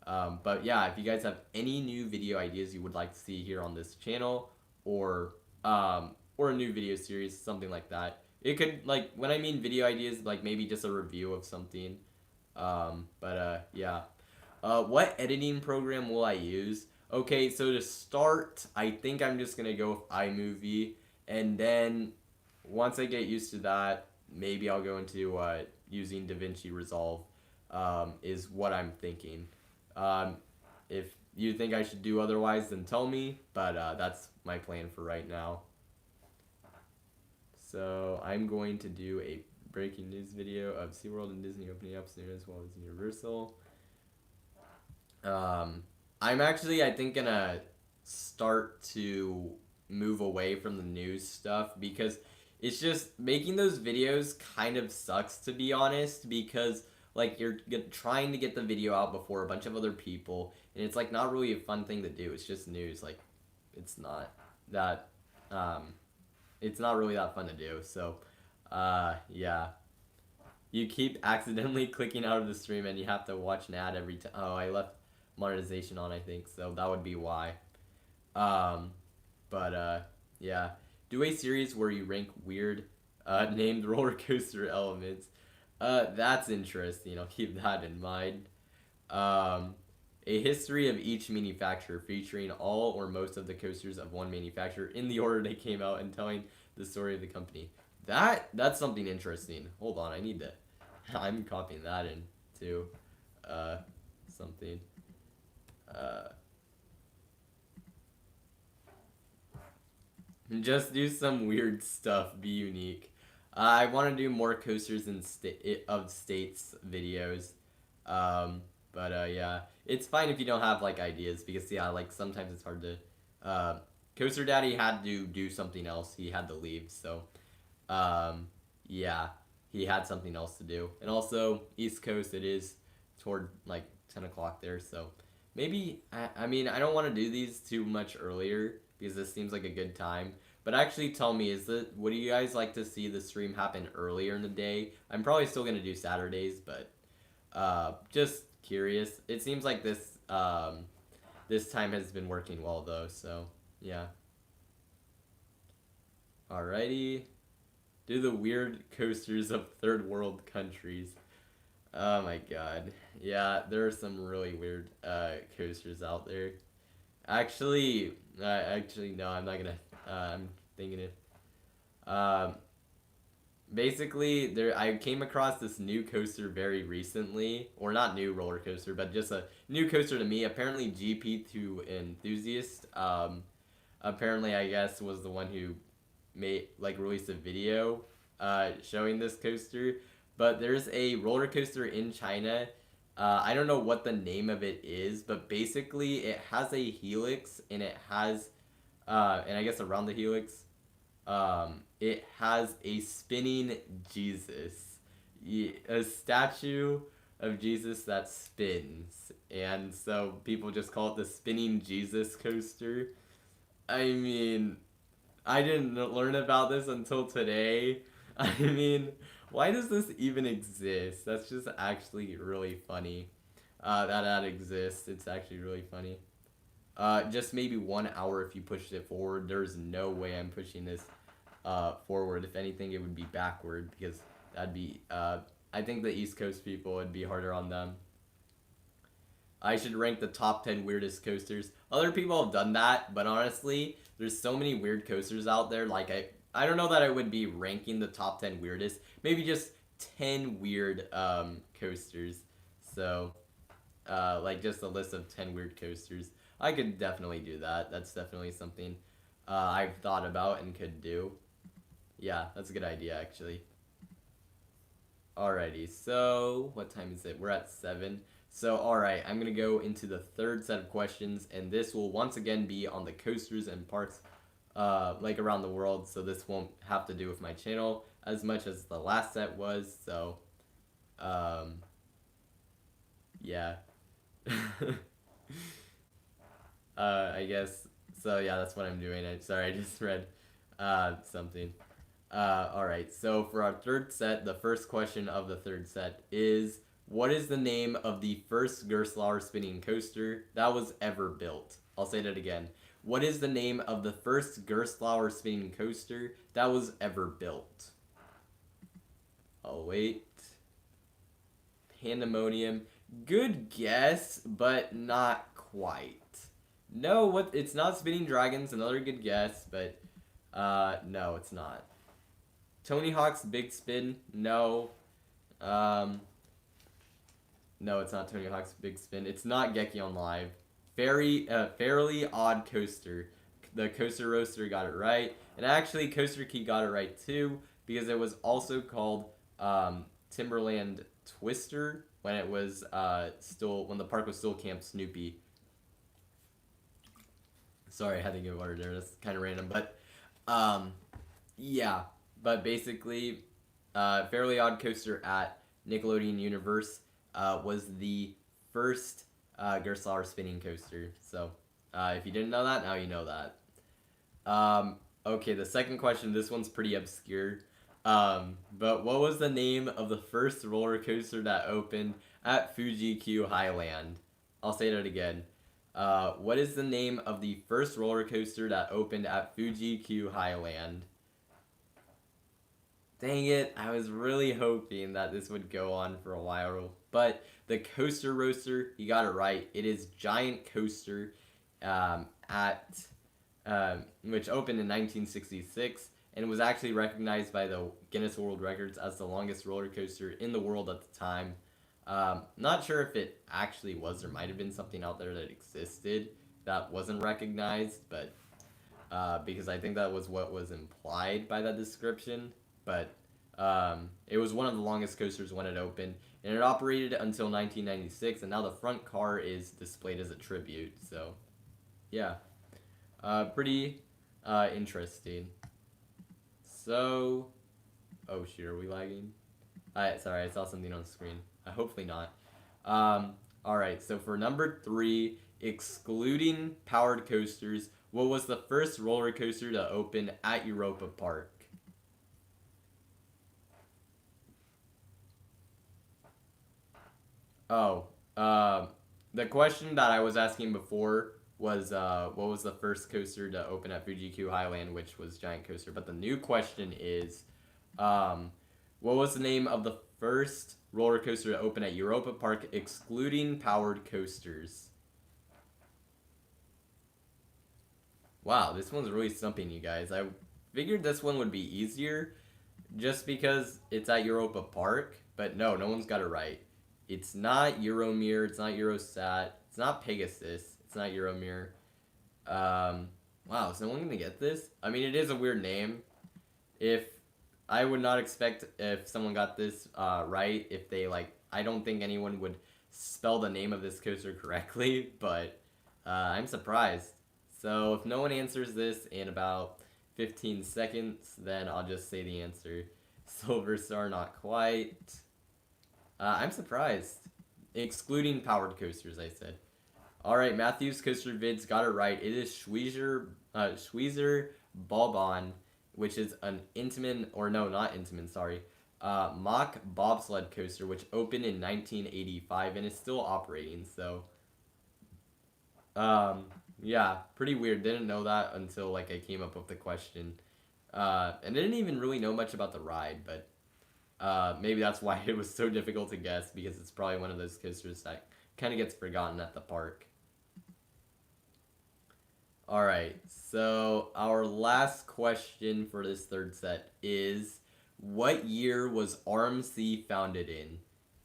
But yeah, if you guys have any new video ideas you would like to see here on this channel, or a new video series, something like that. It could, like, when I mean video ideas, like maybe just a review of something. Yeah. What editing program will I use? Okay, so to start, I think I'm just gonna go with iMovie, and then once I get used to that, maybe I'll go into using DaVinci Resolve. Is what I'm thinking. If you think I should do otherwise, then tell me. But that's my plan for right now. So I'm going to do a breaking news video of SeaWorld and Disney opening up soon, as well as Universal. I'm actually, I think, gonna start to move away from the news stuff because it's just making those videos kind of sucks, to be honest, because like you're trying to get the video out before a bunch of other people, and it's like not really a fun thing to do. It's just news. Like it's not that it's not really that fun to do. So yeah. You keep accidentally clicking out of the stream and you have to watch an ad every time. Oh, I left monetization on, I think, so that would be why. Um, yeah. Do a series where you rank weird named roller coaster elements. That's interesting. I'll keep that in mind. Um, a history of each manufacturer featuring all or most of the coasters of one manufacturer in the order they came out and telling the story of the company. That's something interesting. Hold on, I need to. I'm copying that into something. Uh, just do some weird stuff. Be unique. I want to do more coasters and of states videos. Yeah, it's fine if you don't have like ideas because yeah, like sometimes it's hard to. Coaster Daddy had to do something else. He had to leave, so yeah, he had something else to do. And also East Coast, it is toward like 10 o'clock there, so maybe I mean I don't want to do these too much earlier because this seems like a good time. But actually, tell me, would you guys like to see the stream happen earlier in the day? I'm probably still gonna do Saturdays, but just curious. It seems like this time has been working well though, so yeah. Alrighty. Do the weird coasters of third world countries. Oh my god. Yeah, there are some really weird coasters out there. Actually, no, I'm not gonna. I'm thinking it. Um, Basically, I came across this new coaster very recently, or not new roller coaster, but just a new coaster to me. Apparently, GP2 enthusiast. Apparently, I guess was the one who released a video showing this coaster. But there's a roller coaster in China. I don't know what the name of it is, but basically it has a helix and it has and I guess around the helix it has a spinning Jesus, a statue of Jesus that spins, and so people just call it the spinning Jesus coaster. I mean, I didn't learn about this until today. I mean, why does this even exist? That's just actually really funny. That exists. It's actually really funny. Just maybe 1 hour if you pushed it forward. There's no way I'm pushing this forward. If anything, it would be backward because that'd be. I think the East Coast people would be harder on them. I should rank the top 10 weirdest coasters. Other people have done that, but honestly, there's so many weird coasters out there. Like, I don't know that I would be ranking the top 10 weirdest. Maybe just 10 weird coasters. So, like, just a list of 10 weird coasters. I could definitely do that. That's definitely something I've thought about and could do. Yeah, that's a good idea, actually. Alrighty, so what time is it? We're at 7. So, alright, I'm going to go into the third set of questions, and this will once again be on the coasters and parks, like around the world, so this won't have to do with my channel as much as the last set was, so, yeah. I guess, so yeah, that's what I'm doing. Sorry, I just read, something. Alright, so for our third set, the first question of the third set is, what is the name of the first Gerstlauer spinning coaster that was ever built? I'll say that again. What is the name of the first Gerstlauer spinning coaster that was ever built? I'll wait. Pandemonium. Good guess, but not quite. No, it's not Spinning Dragons, another good guess, but no, it's not. Tony Hawk's Big Spin, no. No, it's not Tony Hawk's Big Spin. It's not Gekion Live. Fairly Odd Coaster. The Coaster Roaster got it right. And actually, Coaster Key got it right too, because it was also called Timberland Twister when it was when the park was still Camp Snoopy. Sorry, I had to give water there. That's kind of random, but yeah. But basically, Fairly Odd Coaster at Nickelodeon Universe was the first Gerstlauer spinning coaster. So if you didn't know that, now you know that. Okay, the second question. This one's pretty obscure. But what was the name of the first roller coaster that opened at Fuji-Q Highland? I'll say that again. What is the name of the first roller coaster that opened at Fuji-Q Highland? Dang it, I was really hoping that this would go on for a while. But the Coaster Roaster, you got it right. It is Giant Coaster which opened in 1966 and was actually recognized by the Guinness World Records as the longest roller coaster in the world at the time. Not sure if it actually was. There might have been something out there that existed that wasn't recognized, but because I think that was what was implied by that description. But it was one of the longest coasters when it opened, and it operated until 1996, and now the front car is displayed as a tribute. So, yeah, pretty interesting. So, oh shoot, are we lagging? Sorry, I saw something on the screen. Hopefully not. Alright, so for number 3, excluding powered coasters, what was the first roller coaster to open at Europa Park? Oh, the question that I was asking before was what was the first coaster to open at Fuji-Q Highland, which was Giant Coaster. But the new question is, what was the name of the first roller coaster to open at Europa Park, excluding powered coasters? Wow, this one's really stumping you guys. I figured this one would be easier just because it's at Europa Park, but no one's got it right. It's not Euromir, it's not Eurosat, it's not Pegasus, it's not Euromir. Wow, is no one gonna get this? I mean, it is a weird name. I would not expect if someone got this right, if they I don't think anyone would spell the name of this coaster correctly, but I'm surprised. So if no one answers this in about 15 seconds, then I'll just say the answer. Silver Star, not quite. I'm surprised. Excluding powered coasters, I said. Alright, Matthew's Coaster Vids got it right. It is Schweizer Bobon, which is an Intamin, or no, not Intamin, sorry. Mock bobsled coaster, which opened in 1985 and is still operating, so. Yeah, pretty weird. Didn't know that until, I came up with the question. And didn't even really know much about the ride, but maybe that's why it was so difficult to guess, because it's probably one of those coasters that kind of gets forgotten at the park. Alright, so our last question for this third set is, what year was RMC founded in?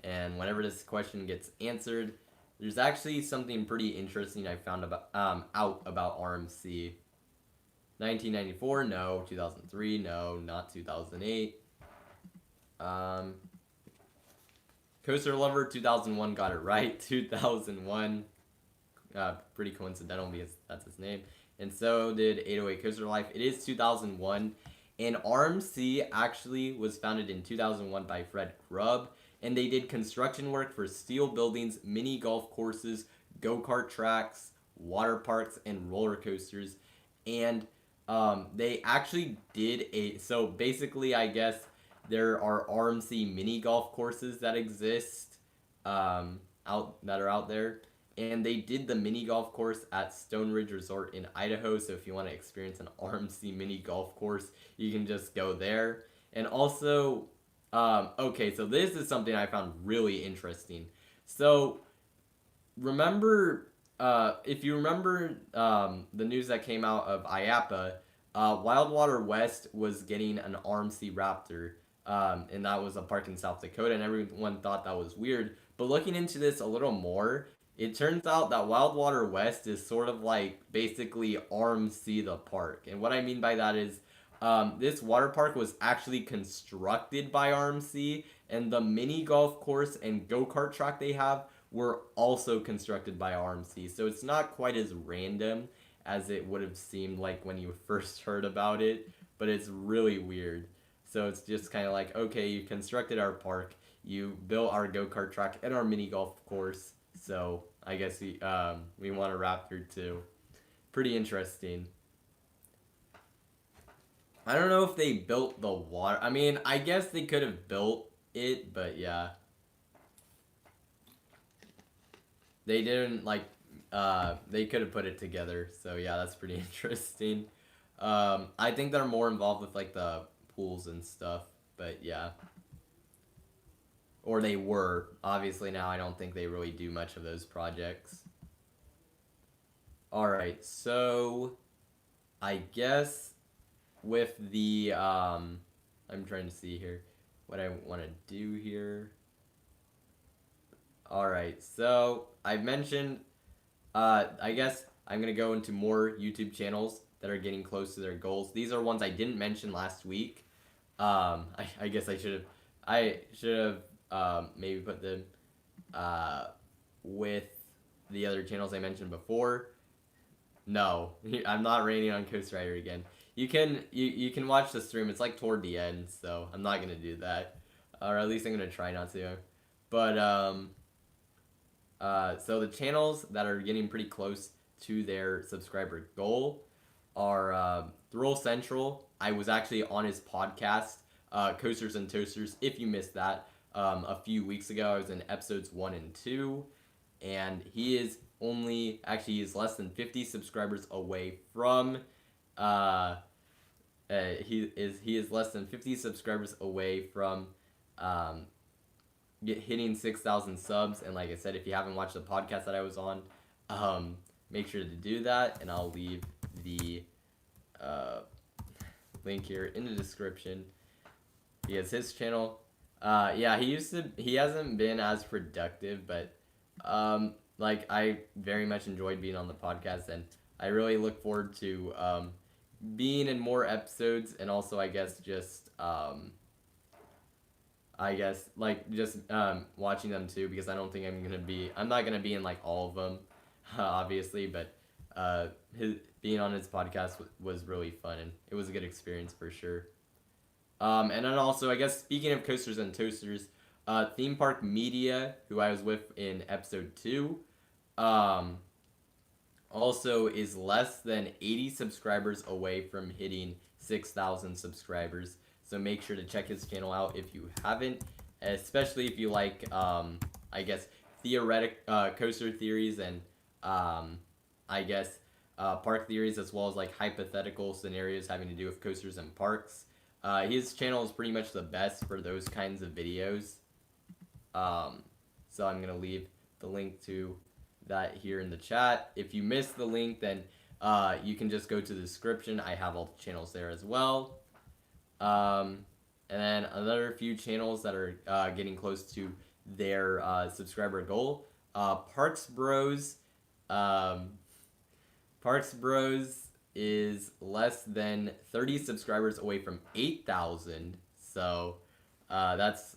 And whenever this question gets answered, there's actually something pretty interesting I found out about RMC. 1994, no. 2003, no. Not 2008. Coaster Lover 2001 got it right. 2001. Pretty coincidental because that's his name. And so did 808 Coaster Life. It is 2001. And RMC actually was founded in 2001 by Fred Grubb. And they did construction work for steel buildings, mini golf courses, go-kart tracks, water parks, and roller coasters. And they actually did so basically, I guess there are RMC mini golf courses that exist, that are out there, and they did the mini golf course at Stone Ridge Resort in Idaho. So if you want to experience an RMC mini golf course, you can just go there. And also, okay, so this is something I found really interesting. So remember, if you remember the news that came out of IAPA, Wildwater West was getting an RMC Raptor, and that was a park in South Dakota, and everyone thought that was weird. But looking into this a little more, it turns out that Wildwater West is sort of like basically RMC the park. And what I mean by that is this water park was actually constructed by RMC, and the mini golf course and go-kart track they have were also constructed by RMC. So it's not quite as random as it would have seemed like when you first heard about it, but it's really weird. So it's just kind of like, okay, you constructed our park, you built our go-kart track and our mini golf course, so I guess we want a Raptor too. Pretty interesting. I don't know if they built the water. I mean, I guess they could have built it, but yeah. They didn't like they could have put it together. So yeah, that's pretty interesting. I think they're more involved with like the pools and stuff, but yeah. Or they were. Obviously now I don't think they really do much of those projects. All right. So I guess with the I'm trying to see here what I want to do here. All right. So I've mentioned I guess I'm gonna go into more YouTube channels that are getting close to their goals. These are ones I didn't mention last week. I guess I should have maybe put them with the other channels I mentioned before. No, I'm not raining on Coast Rider again. You can watch the stream. It's like toward the end, so I'm not gonna do that, or at least I'm gonna try not to. But so the channels that are getting pretty close to their subscriber goal are Thrill Central. I was actually on his podcast, Coasters and Toasters. If you missed that, a few weeks ago, I was in episodes 1 and 2, and he is less than 50 subscribers away from. He is less than 50 subscribers away from hitting 6,000 subs. And like I said, if you haven't watched the podcast that I was on, make sure to do that, and I'll leave the link here in the description. Because his channel, yeah, he hasn't been as productive, but like I very much enjoyed being on the podcast, and I really look forward to being in more episodes, and also I guess just watching them too, because I don't think I'm not gonna be in like all of them, obviously, but being on his podcast was really fun, and it was a good experience for sure. And then also, I guess, speaking of Coasters and Toasters, Theme Park Media, who I was with in episode 2, also is less than 80 subscribers away from hitting 6,000 subscribers. So make sure to check his channel out if you haven't, especially if you like, I guess, coaster theories and, I guess, park theories, as well as like hypothetical scenarios having to do with coasters and parks. His channel is pretty much the best for those kinds of videos. So I'm going to leave the link to that here in the chat. If you missed the link, then you can just go to the description. I have all the channels there as well. And then another few channels that are getting close to their subscriber goal. Parks Bros. Parks Bros is less than 30 subscribers away from 8,000. So that's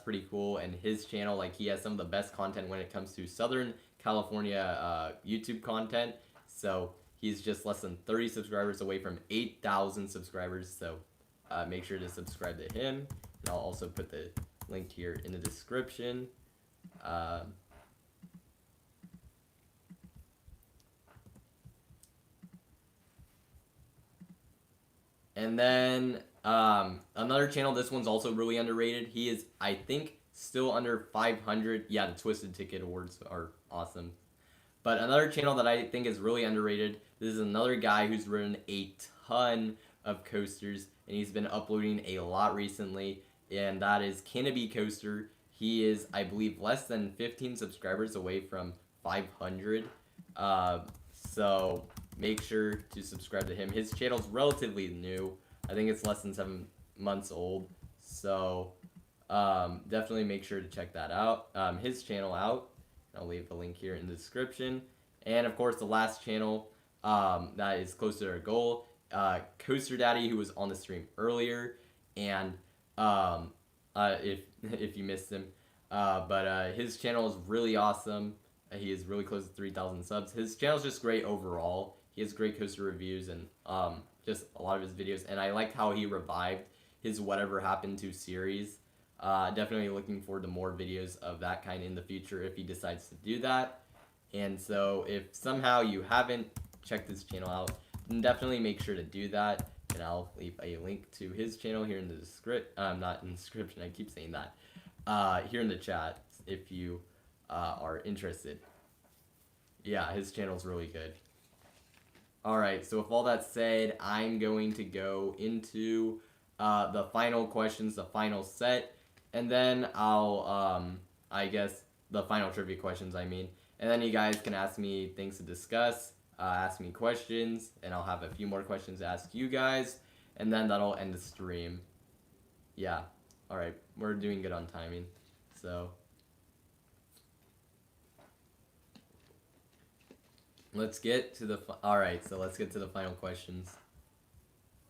pretty cool. And his channel, like, he has some of the best content when it comes to Southern California YouTube content. So he's just less than 30 subscribers away from 8,000 subscribers. So make sure to subscribe to him. And I'll also put the link here in the description. And then another channel. This one's also really underrated. He is, I think, still under 500. Yeah, the Twisted Ticket Awards are awesome. But another channel that I think is really underrated. This is another guy who's written a ton of coasters, and he's been uploading a lot recently. And that is Canopy Coaster. He is, I believe, less than 15 subscribers away from 500. So make sure to subscribe to him. His channel's relatively new. I think it's less than 7 months old. So definitely make sure to check that out. His channel out. I'll leave the link here in the description. And of course, the last channel that is close to our goal, Coaster Daddy, who was on the stream earlier, and if you missed him, but his channel is really awesome. He is really close to 3,000 subs. His channel is just great overall. He has great coaster reviews and just a lot of his videos. And I like how he revived his Whatever Happened to series. Definitely looking forward to more videos of that kind in the future if he decides to do that. And so if somehow you haven't checked his channel out, then definitely make sure to do that. And I'll leave a link to his channel here in the description. Not in the description, I keep saying that. Here in the chat if you are interested. Yeah, his channel's really good. Alright, so with all that said, I'm going to go into the final questions, the final set. And then I'll, I guess, the final trivia questions, I mean. And then you guys can ask me things to discuss, ask me questions, and I'll have a few more questions to ask you guys. And then that'll end the stream. Yeah. Alright, we're doing good on timing. So let's get to the, alright, so let's get to the final questions.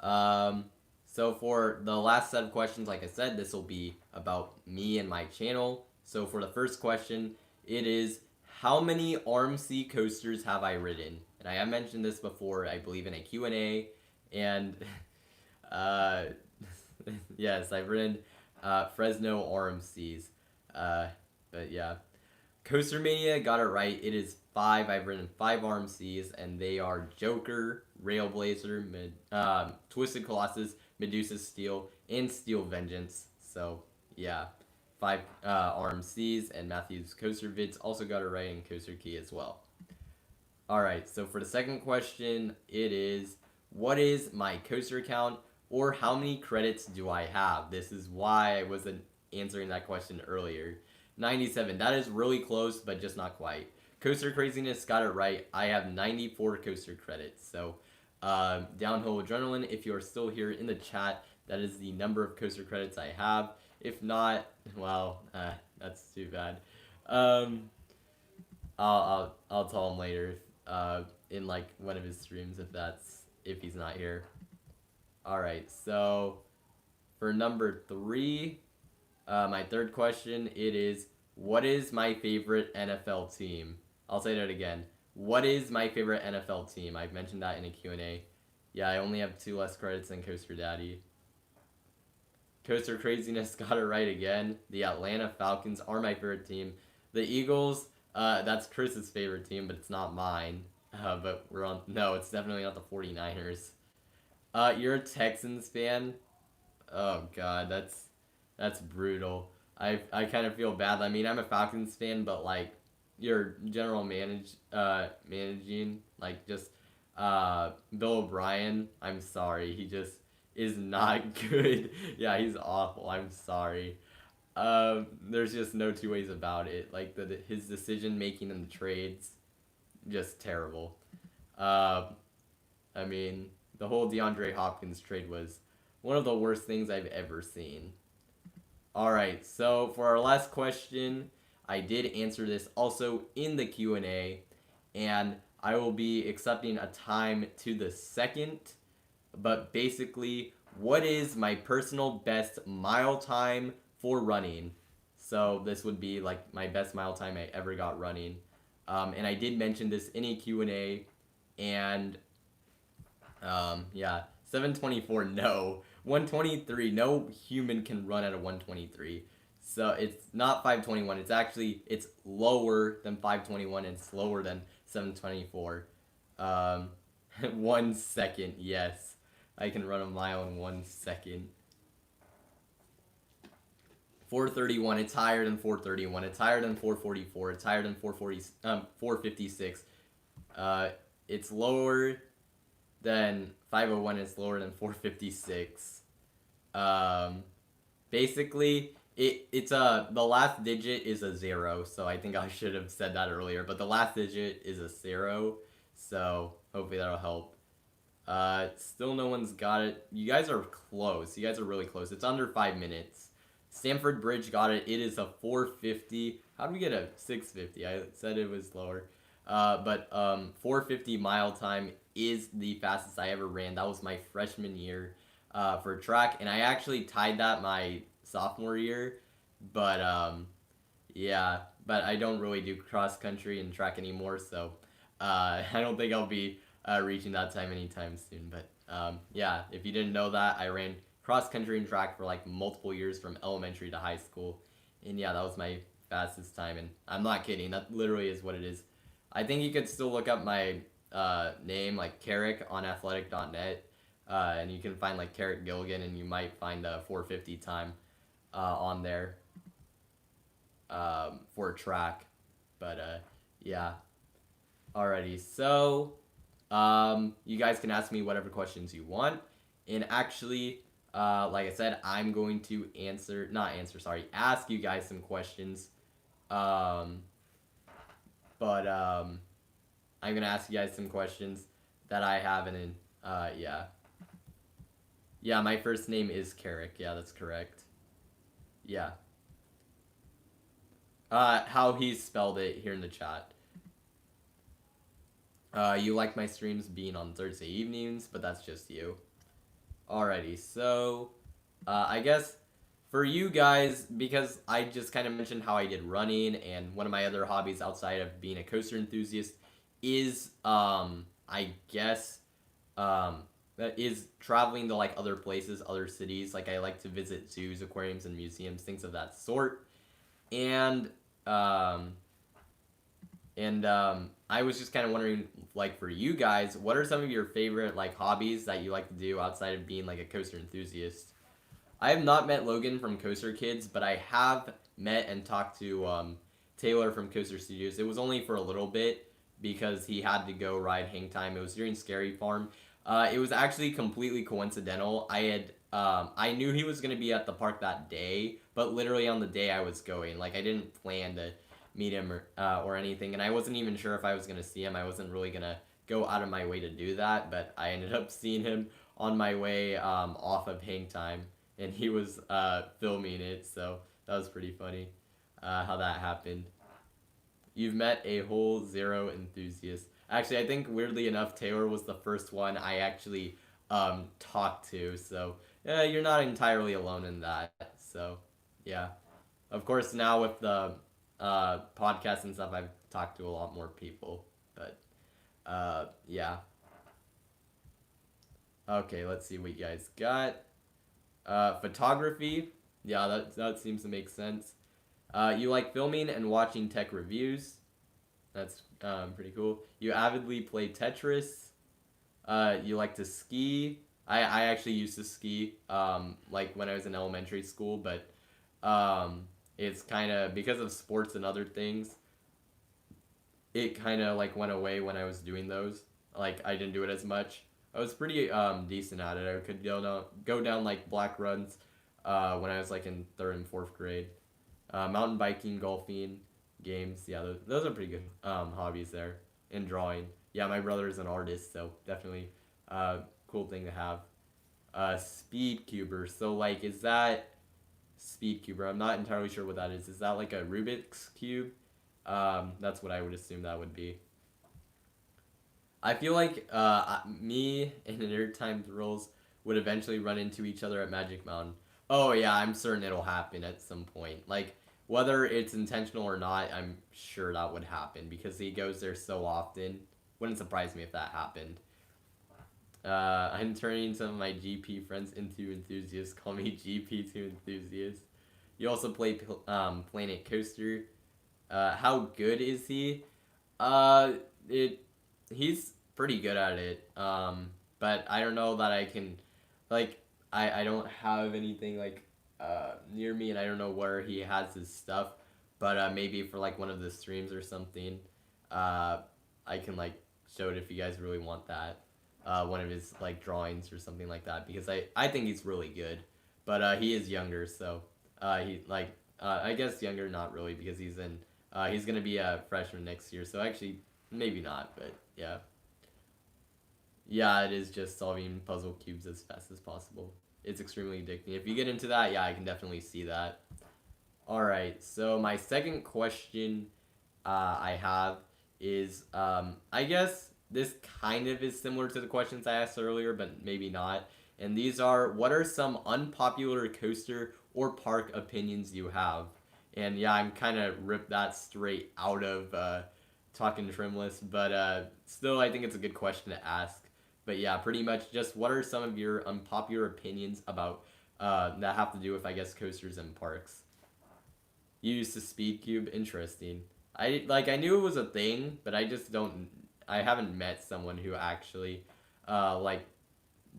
So for the last set of questions, like I said, this will be about me and my channel. So for the first question, it is, how many RMC coasters have I ridden? And I have mentioned this before, I believe in a Q&A, and yes, I've ridden Fresno RMCs. But yeah, Coaster Mania got it right. It is 5. I've ridden 5 RMCs, and they are Joker, Railblazer, Twisted Colossus, Medusa Steel, and Steel Vengeance. So yeah, 5 RMCs, and Matthew's Coaster Vids also got it right, and Coaster Key as well. Alright, so for the second question, it is, what is my coaster count, or how many credits do I have? This is why I wasn't answering that question earlier. 97. That is really close, but just not quite. Coaster Craziness got it right. I have 94 coaster credits. So, Downhill Adrenaline, if you are still here in the chat, that is the number of coaster credits I have. If not, well, that's too bad. I'll tell him later, in like one of his streams if he's not here. Alright, so for number 3, my third question, it is, what is my favorite NFL team? I'll say that again. What is my favorite NFL team? I've mentioned that in a Q&A. Yeah, I only have 2 less credits than Coaster Daddy. Coaster Craziness got it right again. The Atlanta Falcons are my favorite team. The Eagles, that's Chris's favorite team, but it's not mine. But we're on, no, it's definitely not the 49ers. You're a Texans fan? Oh god, that's brutal. I kind of feel bad. I mean, I'm a Falcons fan, but like your general managing, like just Bill O'Brien, I'm sorry, he just is not good. Yeah, he's awful. I'm sorry. There's just no two ways about it. Like his decision making in the trades, just terrible. I mean, the whole DeAndre Hopkins trade was one of the worst things I've ever seen. Alright, so for our last question, I did answer this also in the Q&A, and I will be accepting a time to the second, but basically, what is my personal best mile time for running? So this would be like my best mile time I ever got running. And I did mention this in a Q&A, and yeah, 724, no. 123, no human can run at a 123. So it's not 521, it's lower than 521 and slower lower than 724. 1 second, yes. I can run a mile in 1 second. 431. It's higher than 431. It's higher than 444. It's higher than 456. It's lower than 501. It's lower than 456. Basically, it's the last digit is a 0, so I think I should have said that earlier, but the last digit is a 0, so hopefully that'll help. Still no one's got it. You guys are close. You guys are really close. It's under 5 minutes. Stanford Bridge got it. It is a 450. How did we get a 650? I said it was lower. But 450 mile time is the fastest I ever ran. That was my freshman year for track, and I actually tied that my sophomore year. But yeah, but I don't really do cross country and track anymore, so I don't think I'll be reaching that time anytime soon. But yeah, if you didn't know that, I ran cross country and track for like multiple years from elementary to high school, and yeah, that was my fastest time, and I'm not kidding. That literally is what it is. I think you could still look up my name, like Carrick, on athletic.net, and you can find like Carrick Gilligan, and you might find a 450 time on there for a track. But yeah. Alrighty, so you guys can ask me whatever questions you want, and actually, like I said, I'm going to ask you guys some questions. But I'm gonna ask you guys some questions that I haven't. Yeah, yeah. My first name is Carrick. Yeah, that's correct. Yeah. How he spelled it here in the chat. You like my streams being on Thursday evenings, but that's just you. Alrighty, so I guess for you guys, because I just kind of mentioned how I did running, and one of my other hobbies outside of being a coaster enthusiast is, I guess, that is traveling to like other places, other cities. Like I like to visit zoos, aquariums, and museums, things of that sort. And um, and I was just kind of wondering, like for you guys, what are some of your favorite like hobbies that you like to do outside of being like a coaster enthusiast? I have not met Logan from Coaster Kids, but I have met and talked to Taylor from Coaster Studios. It was only for a little bit because he had to go ride Hang Time. It was during Scary Farm. It was actually completely coincidental. I knew he was gonna be at the park that day, but literally on the day I was going, like I didn't plan to meet him or anything, and I wasn't even sure if I was gonna see him. I wasn't really gonna go out of my way to do that, but I ended up seeing him on my way off of Hang Time, and he was filming it, so that was pretty funny how that happened. You've met a whole zero enthusiast. Actually, I think weirdly enough, Taylor was the first one I actually talked to, so yeah, you're not entirely alone in that. So yeah, of course now with the podcast and stuff, I've talked to a lot more people, but yeah. Okay, let's see what you guys got. Photography. Yeah, that seems to make sense. You like filming and watching tech reviews. That's pretty cool. You avidly play Tetris. You like to ski. I actually used to ski like when I was in elementary school, but it's kind of because of sports and other things. It kind of like went away when I was doing those. Like I didn't do it as much. I was pretty decent at it. I could go down like black runs when I was like in third and fourth grade. Mountain biking, golfing, games. Yeah, those are pretty good hobbies there. And drawing. Yeah, my brother is an artist, so definitely cool thing to have. Speed cuber. So like, is that speed cuber? I'm not entirely sure what that is. Is that like a Rubik's cube? That's what I would assume that would be. I feel like me and Airtime Thrills would eventually run into each other at Magic Mountain. Oh yeah, I'm certain it'll happen at some point. Like whether it's intentional or not, I'm sure that would happen because he goes there so often. Wouldn't surprise me if that happened. I'm turning some of my GP friends into enthusiasts. Call me GP2 enthusiast. You also play Planet Coaster. How good is he? It he's pretty good at it. But I don't know that I can like I don't have anything like near me, and I don't know where he has his stuff, but maybe for like one of the streams or something, uh, I can like show it if you guys really want that. One of his like drawings or something like that, because I think he's really good, but he is younger, so he like I guess younger, not really, because he's gonna be a freshman next year, so actually maybe not, but yeah. Yeah, it is just solving puzzle cubes as fast as possible. It's extremely addicting. If you get into that, yeah, I can definitely see that. All right, so my second question I have is I guess this kind of is similar to the questions I asked earlier, but maybe not. And these are, what are some unpopular coaster or park opinions you have? And yeah, I'm kind of ripped that straight out of Talking Trimless, but still, I think it's a good question to ask. But yeah, pretty much just what are some of your unpopular opinions about that have to do with, I guess, coasters and parks? You used to speed cube, interesting. I knew it was a thing, but I just don't. I haven't met someone who actually, like,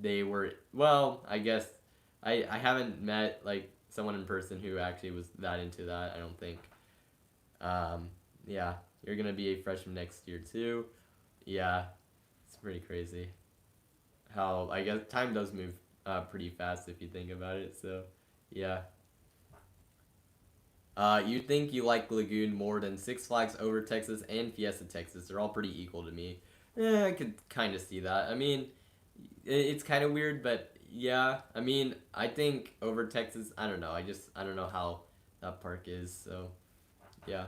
they were. Well, I guess I haven't met like someone in person who actually was that into that. I don't think. Um, yeah, you're gonna be a freshman next year too. Yeah, it's pretty crazy. How I guess time does move pretty fast if you think about it. So, yeah. You think you like Lagoon more than Six Flags Over Texas and Fiesta Texas? They're all pretty equal to me. I could kind of see that. I mean, it's kind of weird, but yeah. I mean, I think Over Texas. I don't know. I don't know how that park is. So yeah,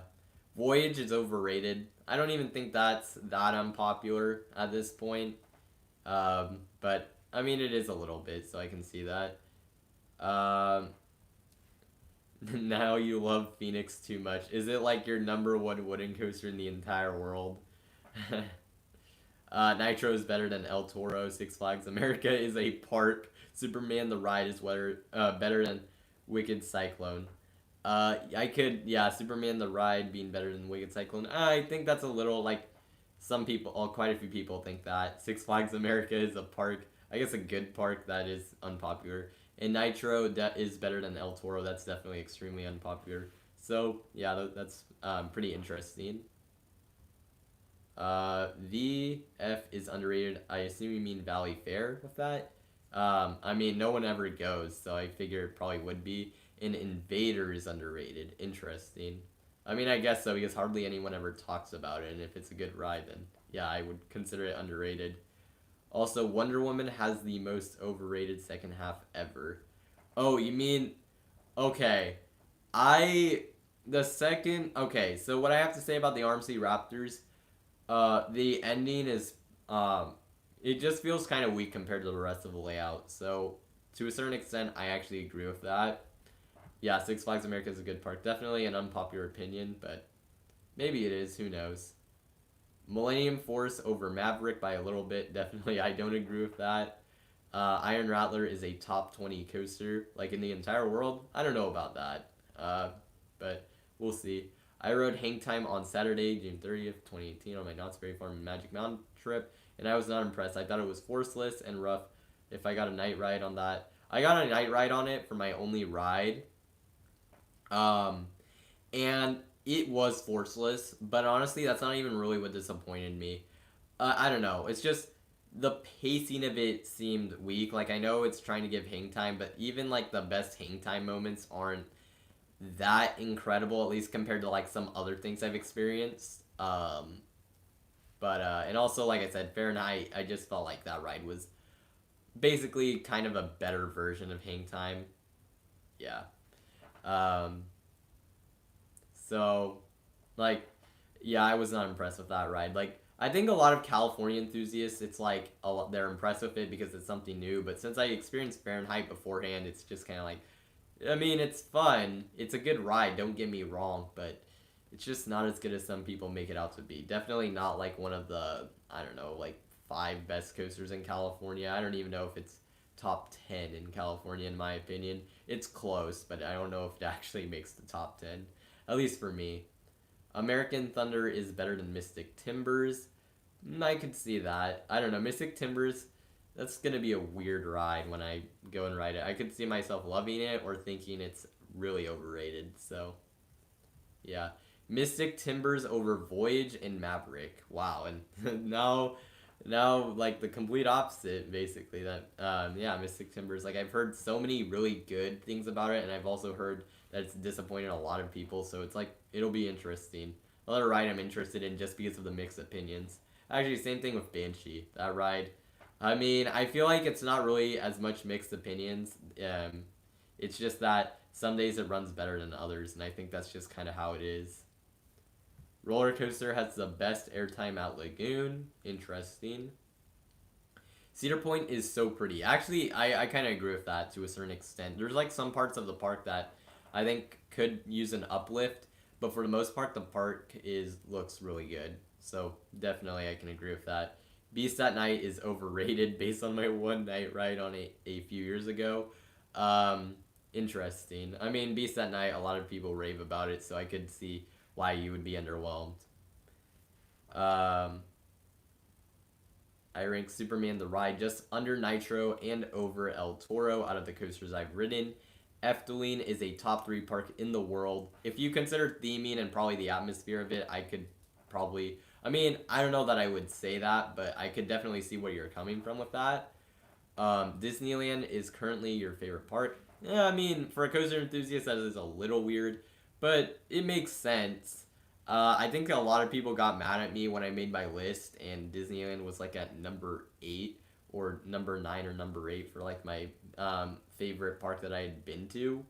Voyage is overrated. I don't even think that's that unpopular at this point. But I mean, it is a little bit, so I can see that. Um, Now you love Phoenix too much. Is it like your number one wooden coaster in the entire world? Nitro is better than El Toro. Six Flags America is a park. Superman the Ride is better than Wicked Cyclone. Yeah, Superman the Ride being better than Wicked Cyclone. I think that's a little like some people, quite a few people think that. Six Flags America is a park, I guess a good park that is unpopular. And Nitro that is better than El Toro. That's definitely extremely unpopular. So yeah, that's pretty interesting. VF is underrated. I assume you mean Valley Fair with that. I mean, no one ever goes, so I figure it probably would be. And Invader is underrated. Interesting. I mean, I guess so, because hardly anyone ever talks about it, and if it's a good ride, then yeah, I would consider it underrated. Also, Wonder Woman has the most overrated second half ever. Oh, you mean, okay. I, the second, okay, so what I have to say about the RMC Raptors, the ending is, it just feels kind of weak compared to the rest of the layout. So, to a certain extent, I actually agree with that. Yeah, Six Flags America is a good park. Definitely an unpopular opinion, but maybe it is. Who knows? Millennium Force over Maverick by a little bit. Definitely, I don't agree with that. Iron Rattler is a top 20 coaster, like in the entire world. I don't know about that, but we'll see. I rode Hang Time on Saturday, June 30th, 2018, on my Knott's Berry Farm Magic Mountain trip, and I was not impressed. I thought it was forceless and rough. If I got a night ride on that, I got a night ride on it for my only ride, um, and it was forceless. But honestly, that's not even really what disappointed me. I don't know. It's just the pacing of it seemed weak. Like I know it's trying to give hang time, but even like the best hang time moments aren't that incredible, at least compared to like some other things I've experienced. But and also like I said, Fahrenheit, I just felt like that ride was basically kind of a better version of hang time. Yeah. Um, so like yeah, I was not impressed with that ride. Like I think a lot of California enthusiasts, it's like they're impressed with it because it's something new. But since I experienced Fahrenheit beforehand, it's just kind of like, I mean, it's fun. It's a good ride. Don't get me wrong, but it's just not as good as some people make it out to be. Definitely not like one of the, I don't know, like five best coasters in California. I don't even know if it's top 10 in California in my opinion. It's close, but I don't know if it actually makes the top 10. At least for me. American Thunder is better than Mystic Timbers. I could see that. I don't know. Mystic Timbers, that's gonna be a weird ride when I go and ride it. I could see myself loving it or thinking it's really overrated. So yeah, Mystic Timbers over Voyage and Maverick. Wow, and now like the complete opposite basically. That yeah, Mystic Timbers. Like I've heard so many really good things about it, and I've also heard that it's disappointed a lot of people. So it's like it'll be interesting. Another ride I'm interested in just because of the mixed opinions. Actually, same thing with Banshee. That ride. I mean, I feel like it's not really as much mixed opinions. It's just that some days it runs better than others, and I think that's just kind of how it is. Roller coaster has the best airtime at Lagoon. Interesting. Cedar Point is so pretty. Actually, I kind of agree with that to a certain extent. There's like some parts of the park that I think could use an uplift, but for the most part, the park is looks really good. So definitely, I can agree with that. Beast at Night is overrated based on my one night ride on a few years ago. Um, Interesting. I mean, Beast at Night, a lot of people rave about it, so I could see why you would be underwhelmed. Um, I rank Superman the Ride just under Nitro and over El Toro out of the coasters I've ridden. Efteling is a top 3 park in the world. If you consider theming and probably the atmosphere of it, I could probably. I mean, I don't know that I would say that, but I could definitely see where you're coming from with that. Disneyland is currently your favorite park. Yeah, I mean, for a coaster enthusiast, that is a little weird, but it makes sense. I think a lot of people got mad at me when I made my list, and Disneyland was like at number 8 or number 9 or number 8 for like my favorite park that I had been to.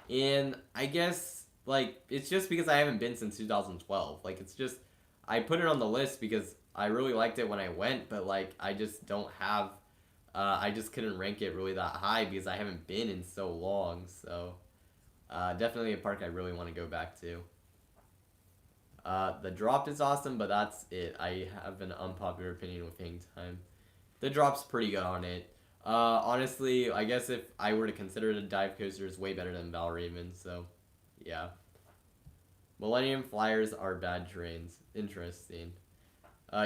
And I guess like it's just because I haven't been since 2012. Like it's just I put it on the list because I really liked it when I went, but like I just don't have I just couldn't rank it really that high because I haven't been in so long. So definitely a park I really want to go back to. The drop is awesome, but that's it. I have an unpopular opinion with hang time. The drop's pretty good on it. Honestly, I guess if I were to consider it a dive coaster, it's way better than Valraven. So, yeah. Millennium Flyers are bad trains. Interesting.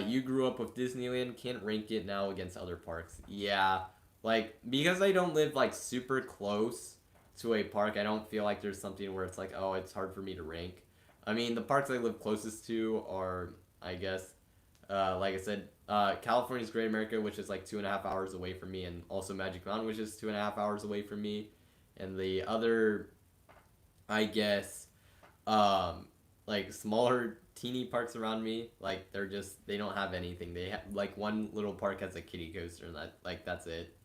You grew up with Disneyland, can't rank it now against other parks. Yeah, like because I don't live like super close to a park, I don't feel like there's something where it's like, oh, it's hard for me to rank. I mean, the parks I live closest to are, I guess, like I said, California's Great America, which is like 2.5 hours away from me, and also Magic Mountain, which is 2.5 hours away from me, and the other, I guess, um, like smaller teeny parks around me, like they don't have anything. They have like one little park has a kiddie coaster, and that's it.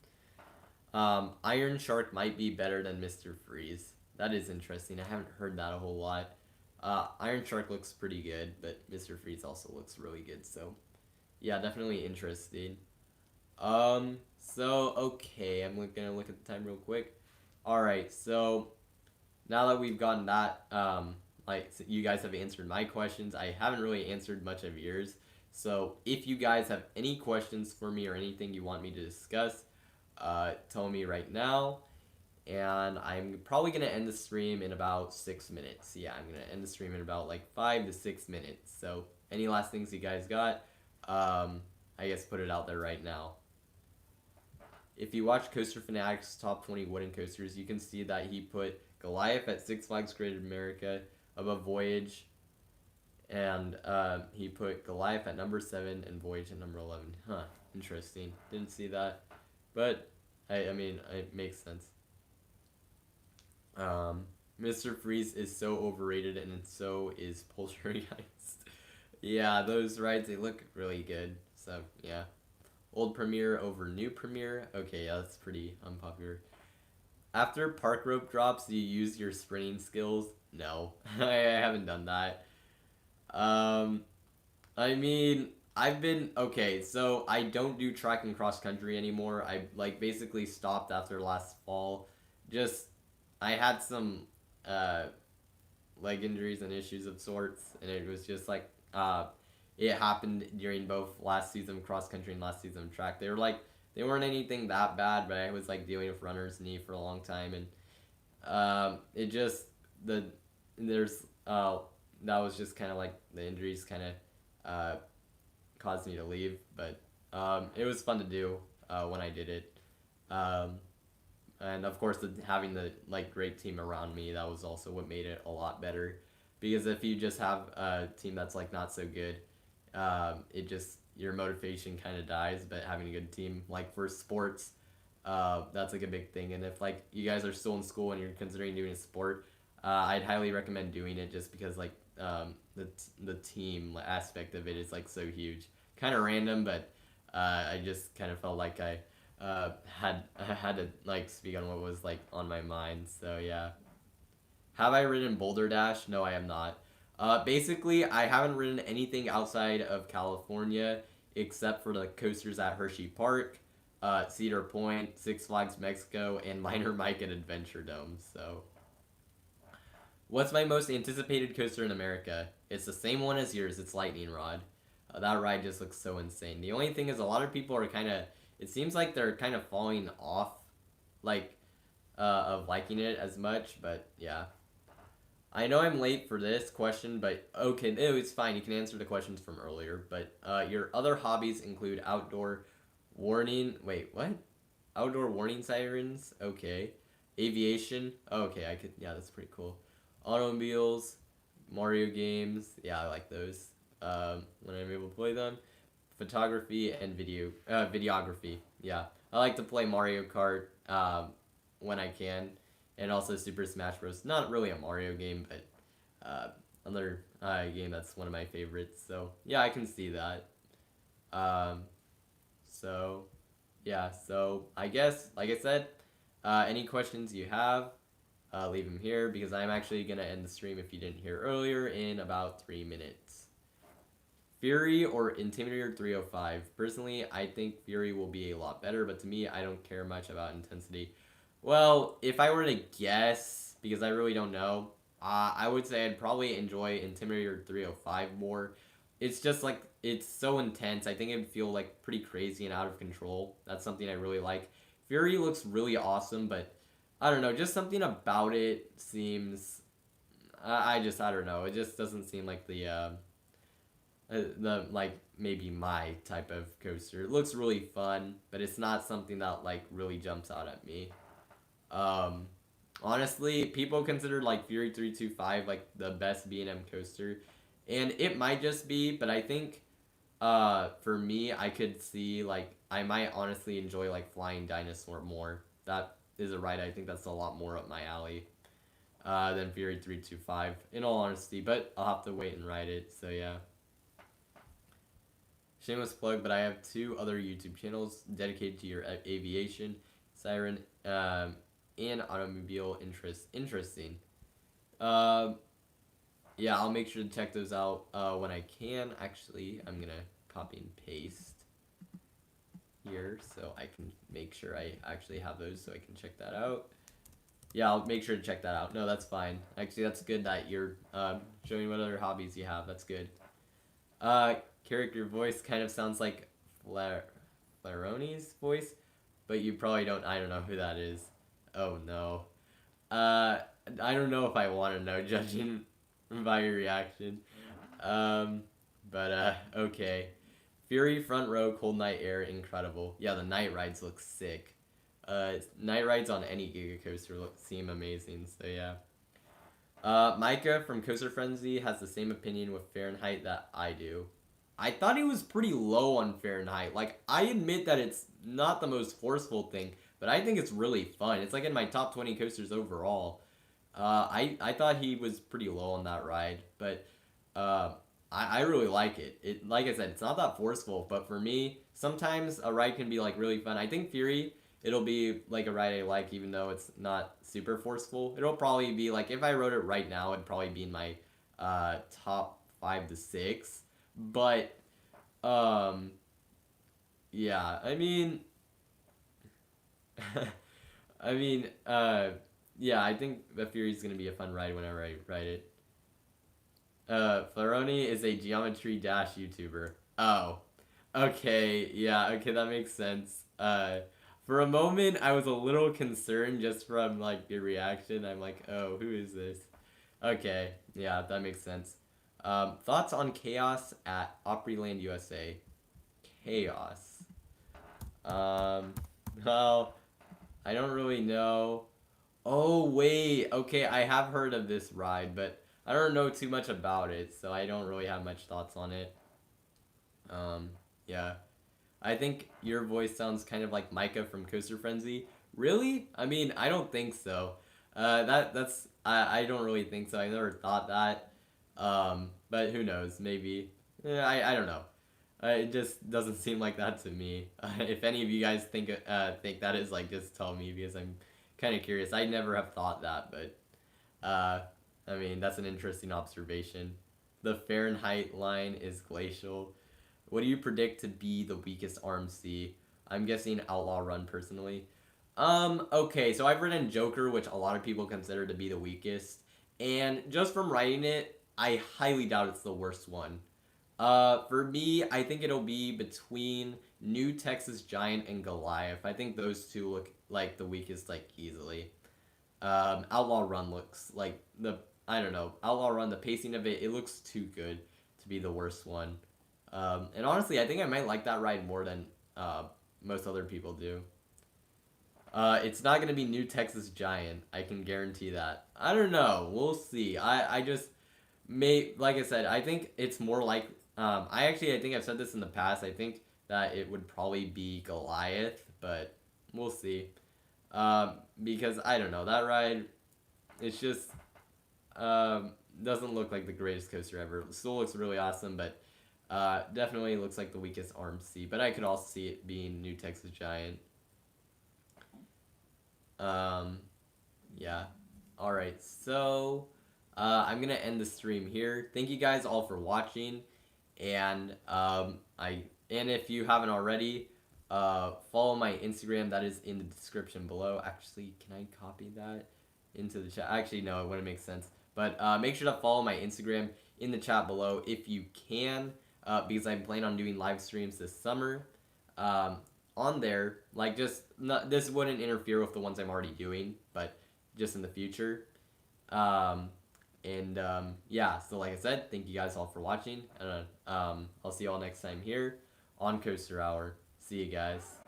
Iron Shark might be better than Mr. Freeze. That is interesting. I haven't heard that a whole lot. Iron Shark looks pretty good, but Mr. Freeze also looks really good. So yeah, definitely interesting. So okay, I'm gonna look at the time real quick. All right, so now that we've gotten that, like you guys have answered my questions, I haven't really answered much of yours. So if you guys have any questions for me or anything you want me to discuss, tell me right now. And I'm probably gonna end the stream in about 6 minutes. Yeah, I'm gonna end the stream in about like 5 to 6 minutes. So any last things you guys got? I guess put it out there right now. If you watch Coaster Fanatics Top 20 Wooden Coasters, you can see that he put Goliath at Six Flags Great America above Voyage, and he put Goliath at number 7 and Voyage at number 11. Huh, interesting. Didn't see that, but I mean, it makes sense. Mr. Freeze is so overrated, and so is Poltergeist. Yeah, those rides, they look really good. So, yeah. Old Premiere over New Premiere. Okay, yeah, that's pretty unpopular. After park rope drops, do you use your sprinting skills? No, I haven't done that. Um, I mean, I've been okay. So I don't do track and cross country anymore. I like basically stopped after last fall. Just I had some uh leg injuries and issues of sorts, and it was just like it happened during both last season of cross country and last season of track. They weren't anything that bad, but I was like dealing with runner's knee for a long time, and it just the there's that was just kind of like the injuries kind of caused me to leave, but it was fun to do. when I did it. Um, and of course, having the like great team around me, that was also what made it a lot better. Because if you just have a team that's like not so good, it just your motivation kind of dies. But having a good team, like for sports, that's like a big thing. And if like you guys are still in school and you're considering doing a sport, I'd highly recommend doing it just because like the team aspect of it is like so huge. Kind of random, but I just kind of felt like I had to like speak on what was like on my mind. So yeah. Have I ridden Boulder Dash? No, I have not. Basically, I haven't ridden anything outside of California except for the coasters at Hershey Park, Cedar Point, Six Flags Mexico, and Minor Mike at Adventure Dome. So, what's my most anticipated coaster in America? It's the same one as yours. It's Lightning Rod. That ride just looks so insane. The only thing is, a lot of people are kind of. It seems like they're kind of falling off, like, of liking it as much. But yeah. I know I'm late for this question, but okay, no, it's fine. You can answer the questions from earlier. But your other hobbies include outdoor warning. Wait, what? Outdoor warning sirens. Okay. Aviation. Okay, I could. Yeah, that's pretty cool. Automobiles, Mario games. Yeah, I like those. When I'm able to play them. Photography and videography. Yeah, I like to play Mario Kart. When I can, and also Super Smash Bros. Not really a Mario game, but another game that's one of my favorites. So yeah, I can see that. Um, so yeah, so I guess like I said, any questions you have, leave them here because I'm actually gonna end the stream if you didn't hear earlier in about 3 minutes. Fury or Intimidator 305? Personally, I think Fury will be a lot better, but to me, I don't care much about intensity. Well, if I were to guess, because I really don't know, I would say I'd probably enjoy Intimidator 305 more. It's just like, it's so intense. I think it would feel like pretty crazy and out of control. That's something I really like. Fury looks really awesome, but I don't know, just something about it seems. I don't know. It just doesn't seem like the like maybe my type of coaster. It looks really fun, but it's not something that like really jumps out at me. Um, Honestly, people consider like Fury 325 like the best B&M coaster, and it might just be, but I think for me, I could see like I might honestly enjoy like Flying Dinosaur more. That is a ride I think that's a lot more up my alley than Fury 325 in all honesty, but I'll have to wait and ride it. So yeah. Shameless plug, but I have two other YouTube channels dedicated to your aviation, siren, and automobile interest. Interesting. Um, yeah, I'll make sure to check those out when I can. Actually, I'm gonna copy and paste here so I can make sure I actually have those so I can check that out. Yeah, I'll make sure to check that out. No, that's fine. Actually, that's good that you're showing what other hobbies you have. That's good. Character voice kind of sounds like Flaroni's voice, but you probably don't. I don't know who that is. Oh no. I don't know if I want to know, judging by your reaction. But okay. Fury front row, cold night air, incredible. Yeah, the night rides look sick. Night rides on any Giga Coaster seem amazing. So yeah. Micah from Coaster Frenzy has the same opinion with Fahrenheit that I do. I thought he was pretty low on Fahrenheit. Like, I admit that it's not the most forceful thing, but I think it's really fun. It's like in my top 20 coasters overall. I thought he was pretty low on that ride, but I really like it. Like I said, it's not that forceful, but for me, sometimes a ride can be like really fun. I think Fury, it'll be like a ride I like, even though it's not super forceful. It'll probably be like if I rode it right now, it'd probably be in my top 5 to 6. But yeah, I mean, I mean, yeah, I think the Fury's gonna be a fun ride whenever I ride it. Flaroni is a Geometry Dash YouTuber. Oh, okay, yeah, okay, that makes sense. For a moment, I was a little concerned just from like your reaction. I'm like, oh, who is this? Okay, yeah, that makes sense. Thoughts on Chaos at Opryland USA? Chaos. Um, well, I don't really know. Oh, wait. Okay, I have heard of this ride, but I don't know too much about it, so I don't really have much thoughts on it. Um, yeah. I think your voice sounds kind of like Micah from Coaster Frenzy. Really? I mean, I don't think so. I don't really think so. I never thought that. But who knows? Maybe. I don't know. It just doesn't seem like that to me. If any of you guys think that is, like, just tell me because I'm kind of curious. I never have thought that, but uh, I mean that's an interesting observation. The Fahrenheit line is glacial. What do you predict to be the weakest RMC? I'm guessing Outlaw Run personally. Okay, so I've ridden Joker, which a lot of people consider to be the weakest, and just from riding it, I highly doubt it's the worst one. For me, I think it'll be between New Texas Giant and Goliath. I think those two look like the weakest, like easily. Outlaw Run looks like I don't know, Outlaw Run, the pacing of it looks too good to be the worst one. And honestly, I think I might like that ride more than most other people do. It's not gonna be New Texas Giant. I can guarantee that. I don't know. We'll see. I just like I said, I think it's more like I think I've said this in the past. I think that it would probably be Goliath, but we'll see. Because I don't know, that ride, it's just doesn't look like the greatest coaster ever. It still looks really awesome, but definitely looks like the weakest RMC. But I could also see it being New Texas Giant. Um, yeah. All right. So I'm gonna end the stream here. Thank you guys all for watching, and and if you haven't already, follow my Instagram. That is in the description below. Actually, can I copy that into the chat? Actually, no, it wouldn't make sense. But make sure to follow my Instagram in the chat below if you can, because I'm planning on doing live streams this summer. Um, on there, like just not, this wouldn't interfere with the ones I'm already doing, but just in the future. Um, yeah, so like I said, thank you guys all for watching, and I'll see you all next time here on Coaster Hour. See you guys.